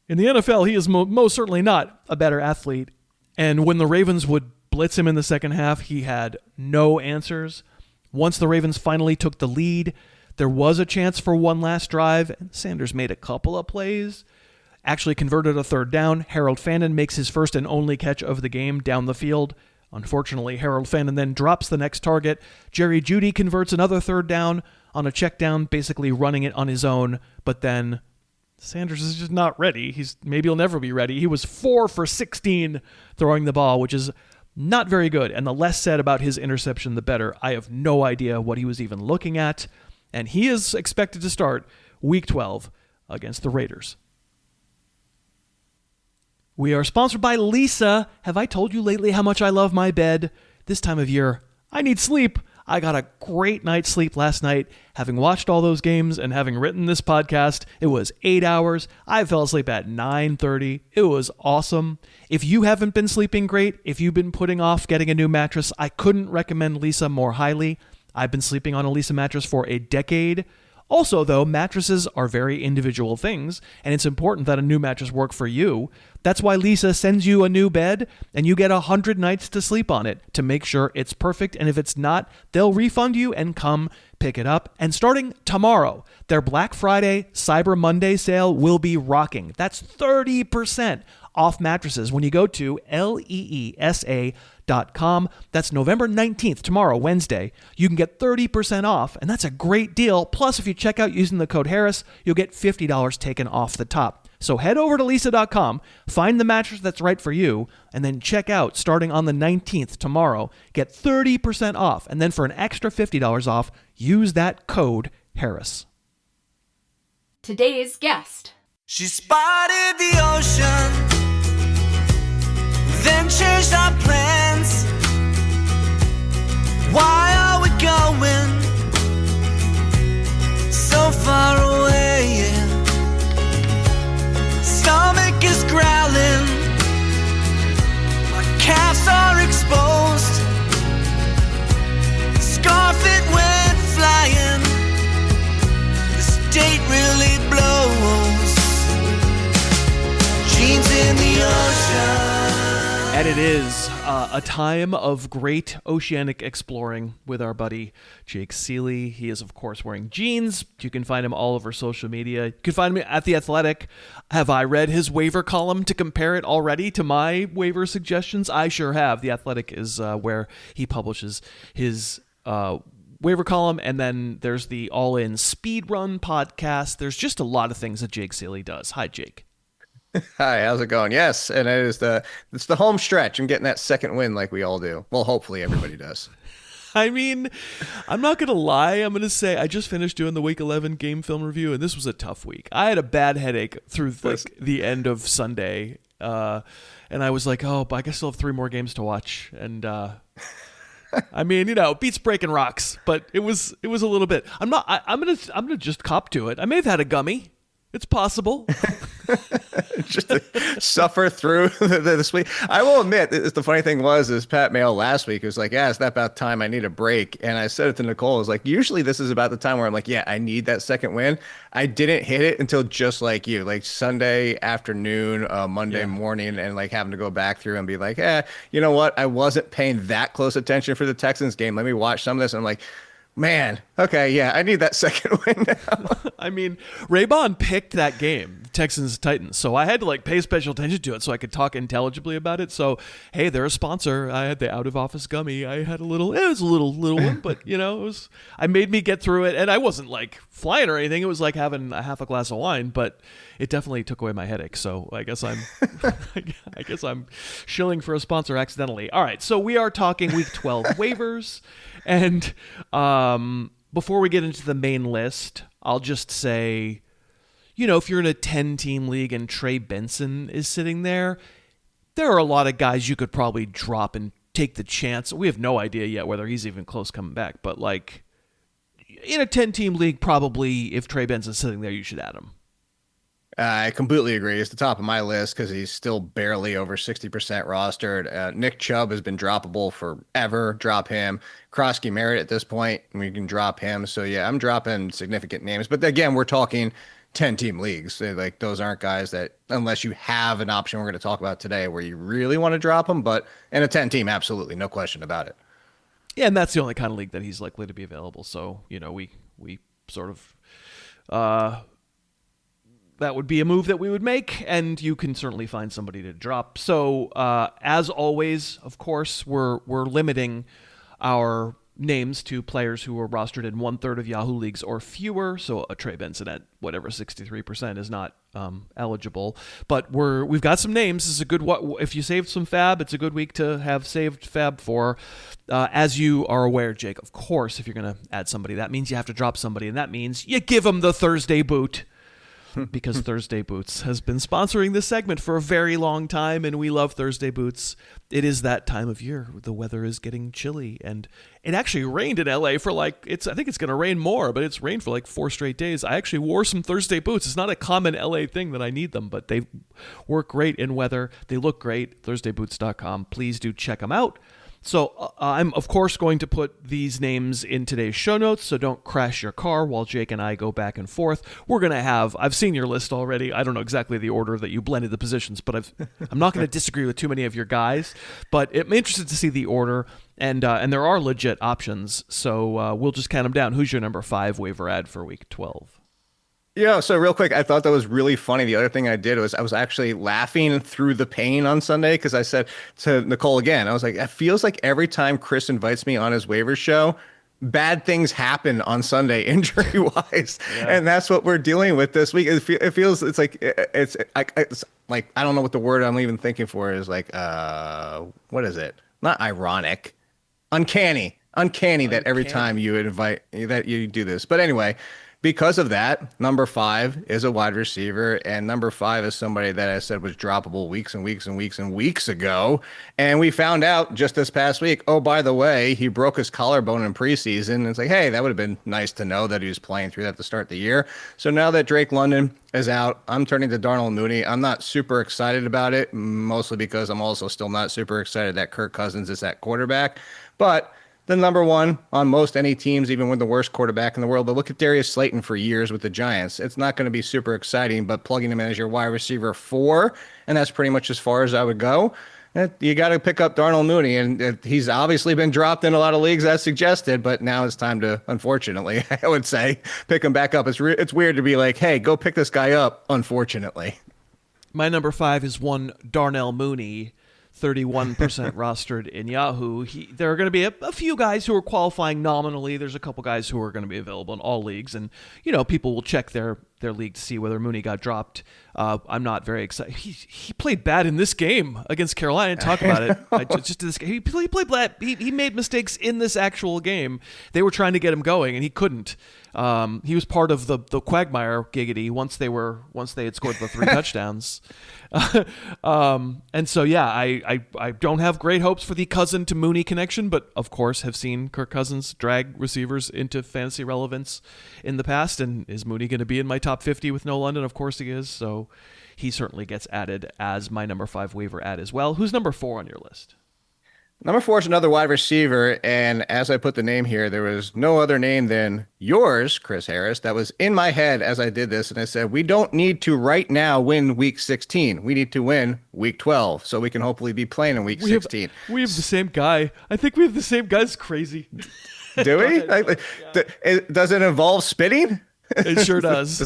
In the NFL, he is most certainly not a better athlete. And when the Ravens would blitz him in the second half, he had no answers. Once the Ravens finally took the lead, there was a chance for one last drive, and Sanders made a couple of plays. Actually converted a third down. Harold Fannin makes his first and only catch of the game down the field. Unfortunately, Harold Fannin then drops the next target. Jerry Jeudy converts another third down on a check down, basically running it on his own, but then Sanders is just not ready. Maybe he'll never be ready. He was 4 for 16 throwing the ball, which is not very good. And the less said about his interception, the better. I have no idea what he was even looking at. And he is expected to start Week 12 against the Raiders. We are sponsored by Leesa. Have I told you lately how much I love my bed? This time of year, I need sleep. I got a great night's sleep last night. Having watched all those games and having written this podcast, it was 8 hours. I fell asleep at 9:30. It was awesome. If you haven't been sleeping great, if you've been putting off getting a new mattress, I couldn't recommend Leesa more highly. I've been sleeping on a Leesa mattress for a decade. Also, though, mattresses are very individual things, and it's important that a new mattress work for you. That's why Leesa sends you a new bed, and you get 100 nights to sleep on it to make sure it's perfect, and if it's not, they'll refund you and come pick it up. And starting tomorrow, their Black Friday, Cyber Monday sale will be rocking. That's 30% off mattresses when you go to leesa.com. That's November 19th, tomorrow, Wednesday. You can get 30% off, and that's a great deal. Plus, if you check out using the code Harris, you'll get $50 taken off the top. So head over to leesa.com, find the mattress that's right for you, and then check out starting on the 19th tomorrow. Get 30% off, and then for an extra $50 off, use that code Harris. Today's guest. She spotted the ocean, then changed our plans. Why are we going so far away? Stomach is growling, my calves are exposed. Scarf it went flying, this date really blows. Jeans in the ocean. And it is a time of great oceanic exploring with our buddy Jake Ciely. He is, of course, wearing jeans. You can find him all over social media. You can find him at The Athletic. Have I read his waiver column to compare it already to my waiver suggestions? I sure have. The Athletic is where he publishes his waiver column, and then there's the All In Speed Run podcast. There's just a lot of things that Jake Ciely does. Hi, Jake. Hi, how's it going? Yes, and it's the home stretch and getting that second win like we all do. Well, hopefully everybody does. I mean, I'm not going to lie. I'm going to say I just finished doing the Week 11 game film review, and this was a tough week. I had a bad headache through the end of Sunday, and I was like, oh, but I guess I'll have 3 more games to watch. And I mean, beats breaking rocks, but it was a little bit. I'm gonna just cop to it. I may have had a gummy. It's possible. Just to suffer through this week. I will admit, the funny thing is Pat Mail last week was like, yeah, it's not about time. I need a break. And I said it to Nicole. I was like, usually this is about the time where I'm like, yeah, I need that second win. I didn't hit it until just like you, like Sunday afternoon, Monday morning, and like having to go back through and be like, you know what? I wasn't paying that close attention for the Texans game. Let me watch some of this. And I'm like, man, okay, yeah, I need that second win now. I mean, Raybon picked that game. Texans Titans. So I had to like pay special attention to it so I could talk intelligibly about it. So, hey, they're a sponsor. I had the out of office gummy. I had it was a little one, but I made me get through it. And I wasn't like flying or anything. It was like having a half a glass of wine, but it definitely took away my headache. So I guess I'm shilling for a sponsor accidentally. All right. So we are talking week 12 waivers. And before we get into the main list, I'll just say, if you're in a 10-team league and Trey Benson is sitting there are a lot of guys you could probably drop and take the chance. We have no idea yet whether he's even close coming back. But, like, in a 10-team league, probably if Trey Benson's sitting there, you should add him. I completely agree. It's the top of my list because he's still barely over 60% rostered. Nick Chubb has been droppable forever. Drop him. Krosky Merritt at this point, we can drop him. So, yeah, I'm dropping significant names. But, again, we're talking 10-team leagues. Like, those aren't guys that, unless you have an option we're going to talk about today where you really want to drop them. But in a 10-team, absolutely, no question about it. Yeah, and that's the only kind of league that he's likely to be available. So, we sort of that would be a move that we would make, and you can certainly find somebody to drop. So, as always, of course, we're limiting our names to players who are rostered in 1/3 of Yahoo leagues or fewer. So a Trey Benson at whatever 63% is not eligible. But we've got some names. This is a good if you saved some FAAB, it's a good week to have saved FAAB for. As you are aware, Jake, of course, if you're going to add somebody, that means you have to drop somebody, and that means you give them the Thursday boot. Because Thursday Boots has been sponsoring this segment for a very long time, and we love Thursday Boots. It is that time of year. The weather is getting chilly, and it actually rained in LA for I think it's going to rain more, but it's rained for like 4 straight days. I actually wore some Thursday Boots. It's not a common LA thing that I need them, but they work great in weather. They look great. ThursdayBoots.com. Please do check them out. So I'm, of course, going to put these names in today's show notes, so don't crash your car while Jake and I go back and forth. We're going to I've seen your list already. I don't know exactly the order that you blended the positions, but I'm not going to disagree with too many of your guys. But I'm interested to see the order, and there are legit options, so we'll just count them down. Who's your number 5 waiver ad for week 12? Yeah, so real quick, I thought that was really funny. The other thing I did was I was actually laughing through the pain on Sunday because I said to Nicole again, I was like, it feels like every time Chris invites me on his waiver show, bad things happen on Sunday injury-wise. Yeah. And that's what we're dealing with this week. It feels it's like I don't know what the word I'm even thinking for is what is it? Not ironic. Uncanny that every time you invite that you do this. But anyway, because of that, number 5 is a wide receiver, and number 5 is somebody that I said was droppable weeks and weeks and weeks and weeks ago. And we found out just this past week, oh, by the way, he broke his collarbone in preseason. And it's like, hey, that would have been nice to know that he was playing through that to start the year. So now that Drake London is out, I'm turning to Darnell Mooney. I'm not super excited about it, mostly because I'm also still not super excited that Kirk Cousins is at quarterback. But the number 1 on most any teams, even with the worst quarterback in the world. But look at Darius Slayton for years with the Giants. It's not going to be super exciting, but plugging him in as your wide receiver 4, and that's pretty much as far as I would go. You got to pick up Darnell Mooney, and he's obviously been dropped in a lot of leagues as suggested, but now it's time to, unfortunately, I would say, pick him back up. It's weird to be like, hey, go pick this guy up, unfortunately. My number 5 is one Darnell Mooney. 31% rostered in Yahoo. There are going to be a few guys who are qualifying nominally. There's a couple guys who are going to be available in all leagues, and people will check their league to see whether Mooney got dropped. I'm not very excited. He played bad in this game against Carolina. I didn't talk about it. He played bad. He made mistakes in this actual game. They were trying to get him going, and he couldn't. He was part of the quagmire giggity once they had scored the 3 touchdowns. And so, yeah, I don't have great hopes for the Cousin to Mooney connection, but of course have seen Kirk Cousins drag receivers into fantasy relevance in the past. And is Mooney going to be in my top 50 with no London? Of course he is. So he certainly gets added as my number 5 waiver ad as well. Who's number 4 on your list? Number 4 is another wide receiver, and as I put the name here, there was no other name than yours, Chris Harris, that was in my head as I did this, and I said, we don't need to right now win Week 16. We need to win Week 12, so we can hopefully be playing in Week 16. We have the same guy. I think we have the same guy. It's crazy. Do we? Does it involve spitting? It sure does.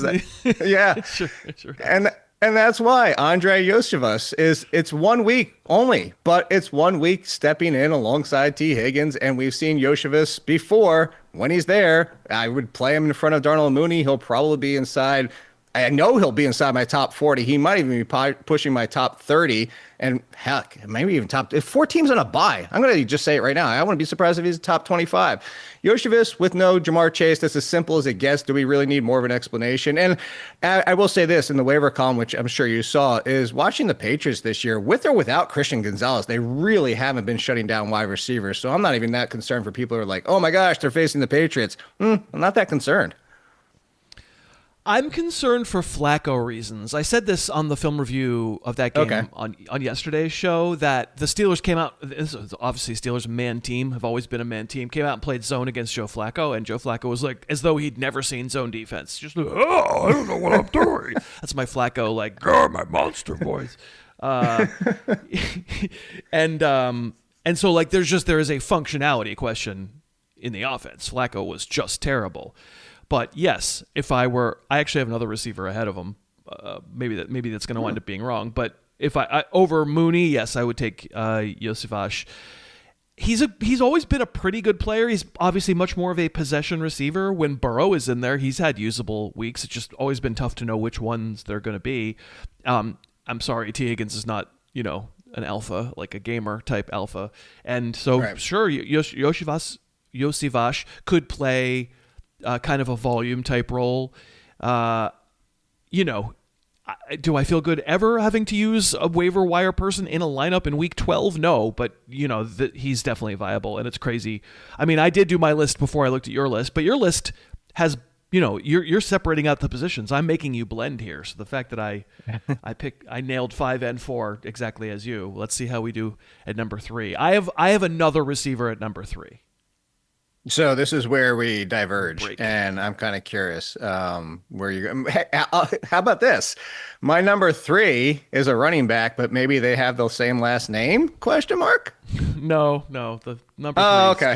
Yeah. It sure does. And that's why Andrei Iosivas it's 1 week only, but it's 1 week stepping in alongside T. Higgins. And we've seen Iosivas before. When he's there, I would play him in front of Darnell Mooney. He'll probably be inside. I know he'll be inside my top 40. He might even be pushing my top 30. And heck, maybe even top. If 4 teams on a bye, I'm going to just say it right now. I wouldn't be surprised if he's top 25. Iosivas with no Jamar Chase, that's as simple as it gets. Do we really need more of an explanation? And I will say this in the waiver column, which I'm sure you saw, is watching the Patriots this year, with or without Christian Gonzalez, they really haven't been shutting down wide receivers. So I'm not even that concerned for people who are like, oh my gosh, they're facing the Patriots. I'm not that concerned. I'm concerned for Flacco reasons. I said this on the film review of that game on yesterday's show, that the Steelers came out, this is obviously Steelers man team, have always been a man team, came out and played zone against Joe Flacco, and Joe Flacco was like, as though he'd never seen zone defense. Just like, oh, I don't know what I'm doing. That's my Flacco, like, oh, my monster voice. And so like there is a functionality question in the offense. Flacco was just terrible. But yes, I actually have another receiver ahead of him. Maybe that's going to wind up being wrong. But if I over Mooney, yes, I would take Iosivas. He's always been a pretty good player. He's obviously much more of a possession receiver. When Burrow is in there, he's had usable weeks. It's just always been tough to know which ones they're going to be. I'm sorry, T. Higgins is not, an alpha, like a gamer type alpha. And so right. Sure, Iosivas could play kind of a volume type role. Do I feel good ever having to use a waiver wire person in a lineup in week 12? No, but he's definitely viable, and it's crazy. I mean, I did do my list before I looked at your list, but your list has, you're separating out the positions. I'm making you blend here. So the fact that I nailed 5 and 4 exactly as you. Let's see how we do at number 3. I have another receiver at number 3. So this is where we diverge, and I'm kind of curious where you. Hey, how about this? My number 3 is a running back, but maybe they have the same last name? Question mark? No. The number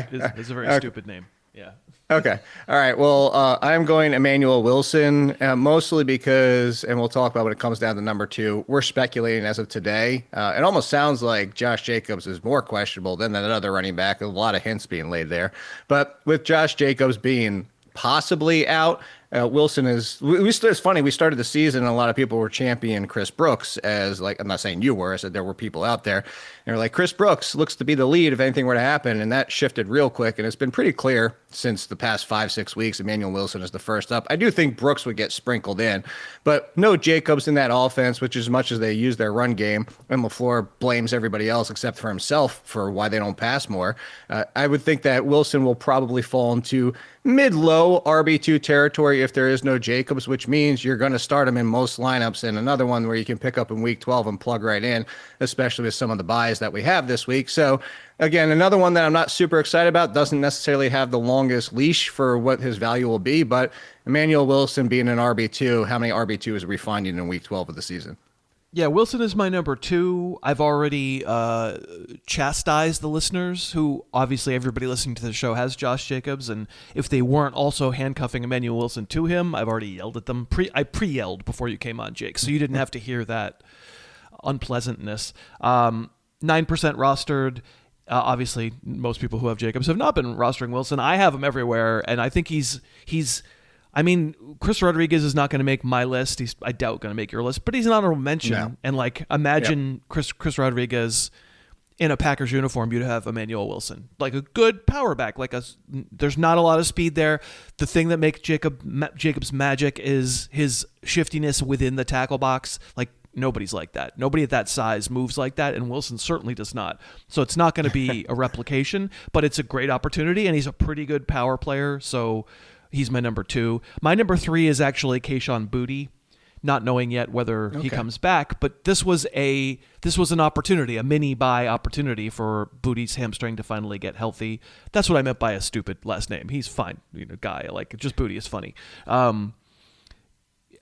3 is a very stupid name. Yeah. Okay. All right. Well, I'm going Emanuel Wilson, mostly because, and we'll talk about when it comes down to number 2, we're speculating as of today. It almost sounds like Josh Jacobs is more questionable than that other running back. A lot of hints being laid there. But with Josh Jacobs being possibly out, Wilson is. It's funny. We started the season, and a lot of people were championing Chris Brooks as, like, I'm not saying you were. I said there were people out there, and they're like, Chris Brooks looks to be the lead if anything were to happen, and that shifted real quick. And it's been pretty clear since the past 5-6 weeks. Emanuel Wilson is the first up. I do think Brooks would get sprinkled in, but no Jacobs in that offense, which as much as they use their run game, and LaFleur blames everybody else except for himself for why they don't pass more. I would think that Wilson will probably fall into mid-low RB2 territory if there is no Jacobs, which means you're going to start him in most lineups, and another one where you can pick up in week 12 and plug right in, especially with some of the buys that we have this week. So again, another one that I'm not super excited about, doesn't necessarily have the longest leash for what his value will be, but Emanuel Wilson being an RB2, how many RB2s are we finding in week 12 of the season? Yeah, Wilson is my number 2. I've already chastised the listeners, who obviously everybody listening to the show has Josh Jacobs, and if they weren't also handcuffing Emanuel Wilson to him, I've already yelled at them. I pre-yelled before you came on, Jake, so you didn't have to hear that unpleasantness. 9% rostered. Obviously, most people who have Jacobs have not been rostering Wilson. I have him everywhere, and I think he's. I mean, Chris Rodriguez is not going to make my list. I doubt going to make your list, but he's an honorable mention. No. And like, imagine Chris Rodriguez in a Packers uniform. You'd have Emanuel Wilson, like a good power back. There's not a lot of speed there. The thing that makes Jacobs magic is his shiftiness within the tackle box. Like, nobody's like that. Nobody at that size moves like that, and Wilson certainly does not. So it's not going to be a replication, but it's a great opportunity, and he's a pretty good power player. So he's my number 2. My number 3 is actually Kayshon Boutte, not knowing yet whether he comes back. But this was an opportunity, a mini buy opportunity for Boutte's hamstring to finally get healthy. That's what I meant by a stupid last name. He's fine, guy. Like, just Boutte is funny.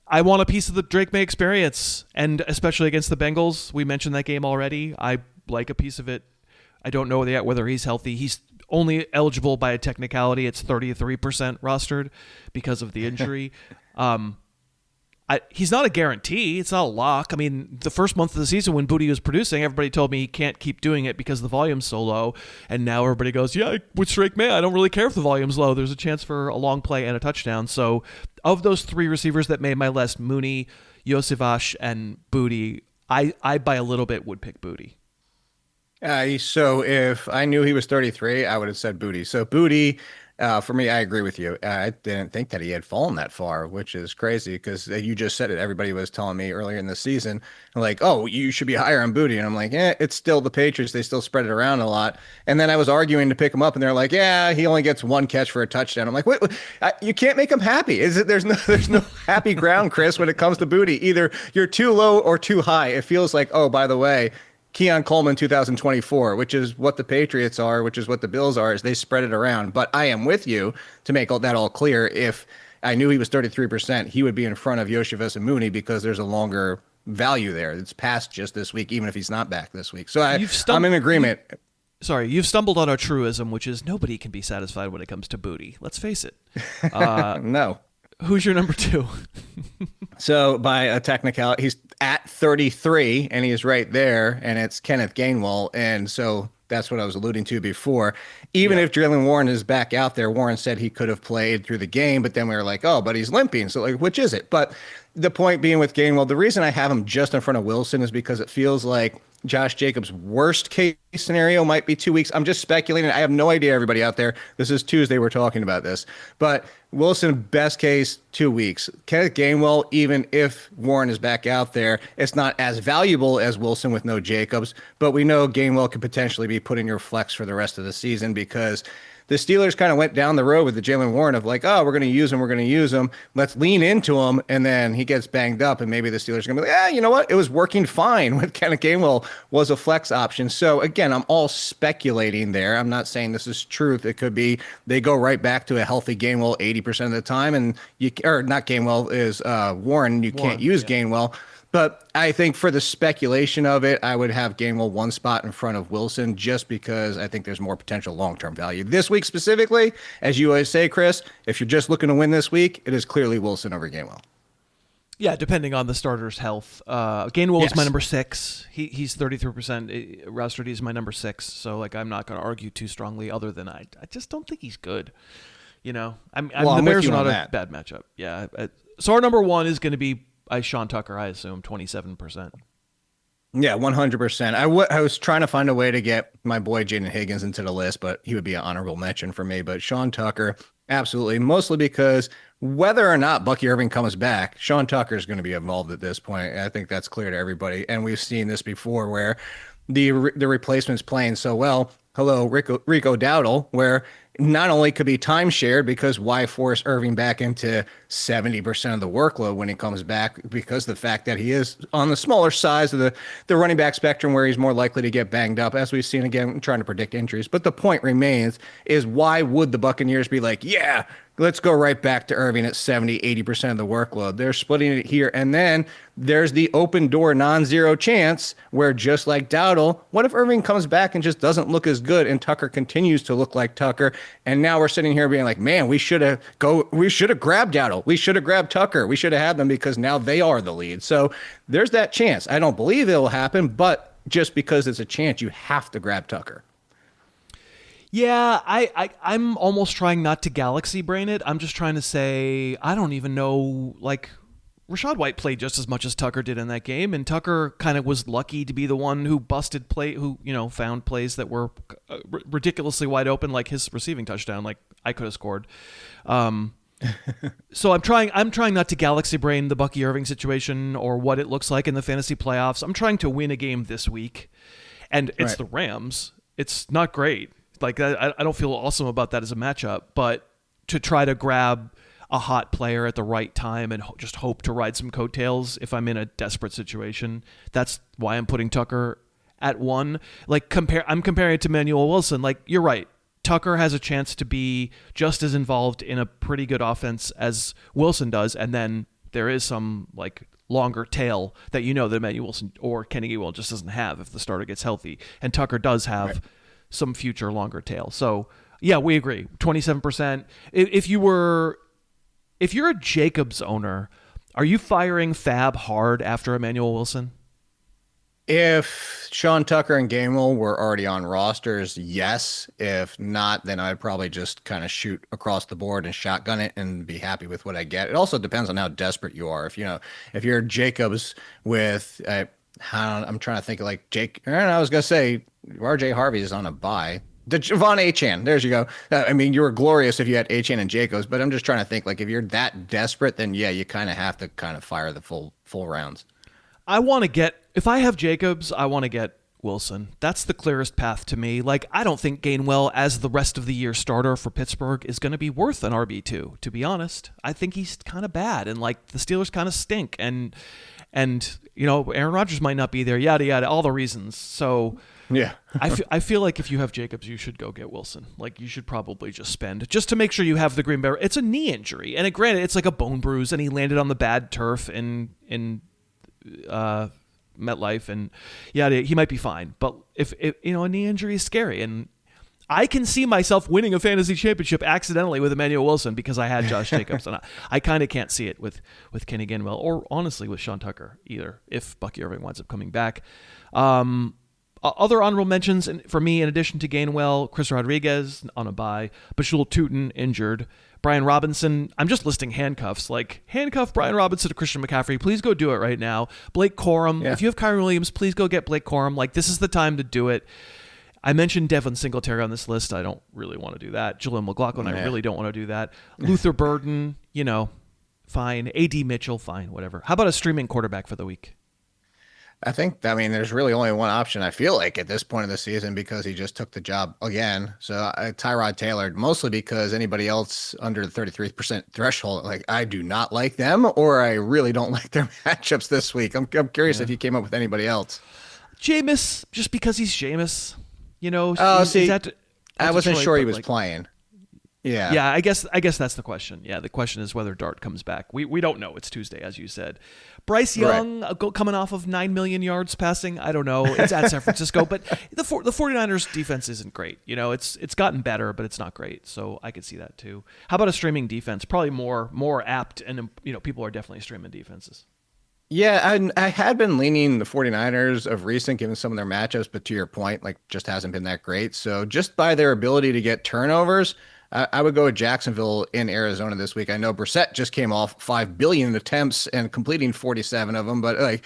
I want a piece of the Drake May experience, and especially against the Bengals. We mentioned that game already. I like a piece of it. I don't know yet whether he's healthy. He's only eligible by a technicality. It's 33% rostered because of the injury. He's not a guarantee. It's not a lock. I mean, the first month of the season when Booty was producing, everybody told me he can't keep doing it because the volume's so low. And now everybody goes, yeah, with Drake May, I don't really care if the volume's low. There's a chance for a long play and a touchdown. So of those three receivers that made my list, Mooney, Iosivas, and Booty, I by a little bit would pick Booty. So if I knew he was 33, I would have said Booty. So Booty, for me, I agree with you. I didn't think that he had fallen that far, which is crazy because you just said it. Everybody was telling me earlier in the season, like, oh, you should be higher on Booty. And I'm like, it's still the Patriots. They still spread it around a lot. And then I was arguing to pick him up and they're like, yeah, he only gets one catch for a touchdown. I'm like, wait, you can't make him happy. There's no happy ground, Chris, when it comes to Booty. Either you're too low or too high. It feels like, oh, by the way, Keon Coleman 2024, which is what the Patriots are, which is what the Bills are, is they spread it around. But I am with you to make that all clear. If I knew he was 33%, he would be in front of Iosivas and Mooney because there's a longer value there. It's past just this week, even if he's not back this week. So I'm in agreement. You've stumbled on a truism, which is nobody can be satisfied when it comes to Booty. Let's face it. No. Who's your number two? So by a technicality, he's at 33 and he's right there, and it's Kenneth Gainwell. And so that's what I was alluding to before. Even if Jaylen Warren is back out there, Warren said he could have played through the game, but then we were like, oh, but he's limping. So like, which is it? But the point being with Gainwell, the reason I have him just in front of Wilson is because it feels like Josh Jacobs' worst case scenario might be 2 weeks. I'm just speculating. I have no idea, everybody out there. This is Tuesday. We're talking about this. But Wilson, best case, 2 weeks. Kenneth Gainwell, even if Warren is back out there, it's not as valuable as Wilson with no Jacobs. But we know Gainwell could potentially be put in your flex for the rest of the season because the Steelers kind of went down the road with the Jaylen Warren of like, oh, we're going to use him. Let's lean into him. And then he gets banged up. And maybe the Steelers are going to be like, you know what? It was working fine with Kenneth Gainwell was a flex option. So again, I'm all speculating there. I'm not saying this is truth. It could be they go right back to a healthy Gainwell 80% of the time. And not Gainwell is Warren. You can't use Gainwell. But I think for the speculation of it, I would have Gainwell one spot in front of Wilson just because I think there's more potential long-term value. This week specifically, as you always say, Chris, if you're just looking to win this week, it is clearly Wilson over Gainwell. Yeah, depending on the starter's health. Gainwell is my number 6. He's 33%. Rosterdy is my number 6. So like, I'm not going to argue too strongly other than I just don't think he's good. You know, the Bears are not a bad matchup. Yeah. So our number 1 is going to be Sean Tucker, I assume, 27%. Yeah, 100%. I was trying to find a way to get my boy Jaden Higgins into the list, but he would be an honorable mention for me. But Sean Tucker, absolutely, mostly because whether or not Bucky Irving comes back, Sean Tucker is going to be involved at this point. I think that's clear to everybody. And we've seen this before where the replacement's playing so well. Rico Dowdle, where not only could be time shared because why force Irving back into 70% of the workload when he comes back because the fact that he is on the smaller size of the running back spectrum where he's more likely to get banged up, as we've seen again, trying to predict injuries. But the point remains is why would the Buccaneers be like, yeah, let's go right back to Irving at 70, 80% of the workload. They're splitting it here. And then there's the open door non-zero chance where just like Dowdle, what if Irving comes back and just doesn't look as good and Tucker continues to look like Tucker? And now we're sitting here being like, man, we should have grabbed Dowdle. We should have grabbed Tucker. We should have had them because now they are the lead. So there's that chance. I don't believe it'll happen, but just because it's a chance, you have to grab Tucker. Yeah, I'm almost trying not to galaxy brain it. I'm just trying to say, I don't even know, like, Rachaad White played just as much as Tucker did in that game, and Tucker kind of was lucky to be the one who found plays that were ridiculously wide open, like his receiving touchdown, like I could have scored. So I'm trying not to galaxy brain the Bucky Irving situation or what it looks like in the fantasy playoffs. I'm trying to win a game this week, and it's the Rams. It's not great. Like, I don't feel awesome about that as a matchup, but to try to grab a hot player at the right time and just hope to ride some coattails if I'm in a desperate situation, that's why I'm putting Tucker at 1. Like, I'm comparing it to Emanuel Wilson. Like, you're right. Tucker has a chance to be just as involved in a pretty good offense as Wilson does, and then there is some, like, longer tail that that Emanuel Wilson or Kenny Gainwell just doesn't have if the starter gets healthy. And Tucker does have some future longer tail. So yeah, we agree. 27%. If you're a Jacobs owner, Are you firing FAAB hard after Emanuel Wilson? If Sean Tucker and Gainwell were already on rosters, yes. If not, then I'd probably just kind of shoot across the board and shotgun it and be happy with what I get. It also depends on how desperate you are. If you're Jacobs with, I'm trying to think of like Jake. I was gonna say RJ Harvey is on a bye. The Javon Achan, there's you go. I mean, you were glorious if you had Achan and Jacobs, but I'm just trying to think like if you're that desperate, then yeah, you kind of have to kind of fire the full rounds. If I have Jacobs, I want to get Wilson. That's the clearest path to me. Like, I don't think Gainwell as the rest of the year starter for Pittsburgh is going to be worth an RB2, to be honest. I think he's kind of bad, and like the Steelers kind of stink, and Aaron Rodgers might not be there, yada yada, all the reasons. So yeah, I feel like if you have Jacobs, you should go get Wilson. Like, you should probably just spend just to make sure you have the Green Bay. It's a knee injury, and granted, it's like a bone bruise, and he landed on the bad turf in MetLife, and yeah, he might be fine. But if a knee injury is scary, and I can see myself winning a fantasy championship accidentally with Emanuel Wilson because I had Josh Jacobs, and I kind of can't see it with Kenny Gainwell, or honestly with Sean Tucker either, if Bucky Irving winds up coming back. Other honorable mentions for me, in addition to Gainwell: Chris Rodriguez on a bye, Bashul Tootin injured, Brian Robinson. I'm just listing handcuffs. Like, handcuff Brian Robinson to Christian McCaffrey. Please go do it right now. Blake Corum. Yeah. If you have Kyron Williams, please go get Blake Corum. Like, this is the time to do it. I mentioned Devin Singletary on this list. I don't really want to do that. Jaleel McLaughlin, I really don't want to do that. Luther Burden, fine. A.D. Mitchell, fine, whatever. How about a streaming quarterback for the week? There's really only one option, I feel like, at this point of the season, because he just took the job again. So Tyrod Taylor, mostly because anybody else under the 33% threshold, like, I do not like them, or I really don't like their matchups this week. I'm curious if you came up with anybody else. Jameis, just because he's Jameis. I wasn't sure he was playing. Yeah. I guess that's the question. Yeah, the question is whether Dart comes back. We don't know. It's Tuesday, as you said. Bryce Young, coming off of 9 million yards passing. I don't know. It's at San Francisco, but the 49ers defense isn't great. It's gotten better, but it's not great. So I could see that too. How about a streaming defense? Probably more apt, and people are definitely streaming defenses. Yeah, I had been leaning the 49ers of recent, given some of their matchups, but to your point, like, just hasn't been that great. So just by their ability to get turnovers, I would go with Jacksonville in Arizona this week. I know Brissett just came off 5 billion attempts and completing 47 of them, but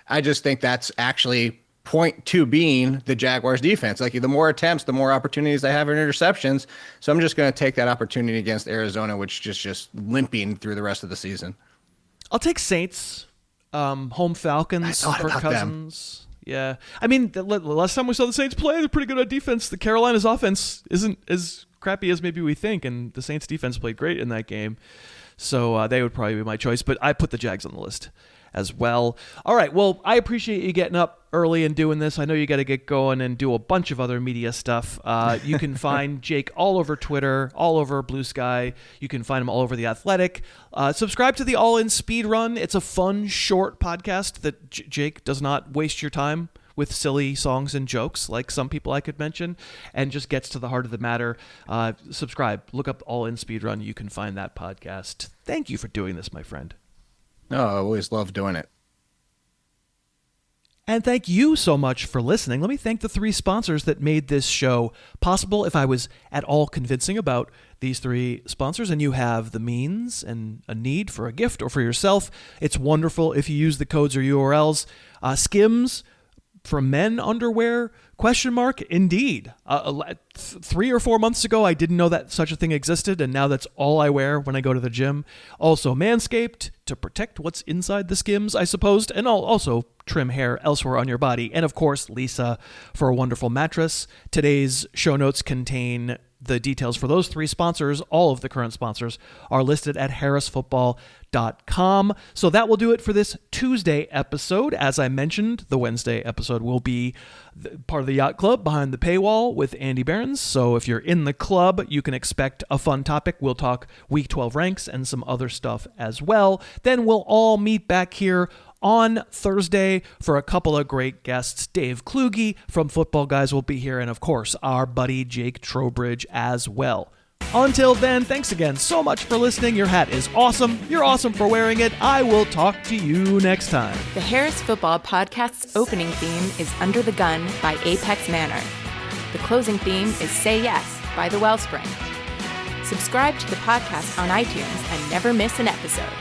I just think that's actually point to being the Jaguars defense. Like, the more attempts, the more opportunities they have in interceptions. So I'm just going to take that opportunity against Arizona, which just limping through the rest of the season. I'll take Saints. Home Falcons, Kirk Cousins. Them. Yeah. I mean, the last time we saw the Saints play, they're pretty good on defense. The Carolina's offense isn't as crappy as maybe we think, and the Saints defense played great in that game. So they would probably be my choice, but I put the Jags on the list as well. All right, well, I appreciate you getting up early and doing this. I know you got to get going and do a bunch of other media stuff. You can find Jake all over Twitter, all over Blue Sky. You can find him all over The Athletic. Subscribe to the All In Speed Run. It's a fun, short podcast that Jake does not waste your time with silly songs and jokes like some people I could mention, and just gets to the heart of the matter. Subscribe. Look up All In Speed Run. You can find that podcast. Thank you for doing this, my friend. No, I always love doing it. And thank you so much for listening. Let me thank the 3 sponsors that made this show possible. If I was at all convincing about these 3 sponsors and you have the means and a need for a gift or for yourself, it's wonderful if you use the codes or URLs. Skims for men underwear? ? Indeed. 3 or 4 months ago, I didn't know that such a thing existed, and now that's all I wear when I go to the gym. Also, Manscaped to protect what's inside the Skims, I suppose, and I'll also trim hair elsewhere on your body. And of course, Lisa for a wonderful mattress. Today's show notes contain the details for those 3 sponsors. All of the current sponsors are listed at harrisfootball.com. So that will do it for this Tuesday episode. As I mentioned, the Wednesday episode will be part of the Yacht Club Behind the Paywall with Andy Behrens. So if you're in the club, you can expect a fun topic. We'll talk Week 12 ranks and some other stuff as well. Then we'll all meet back here on Thursday for a couple of great guests. Dave Kluge from Football Guys will be here, and of course, our buddy Jake Trowbridge as well. Until then, thanks again so much for listening. Your hat is awesome. You're awesome for wearing it. I will talk to you next time. The Harris Football Podcast's opening theme is Under the Gun by Apex Manor. The closing theme is Say Yes by The Wellspring. Subscribe to the podcast on iTunes and never miss an episode.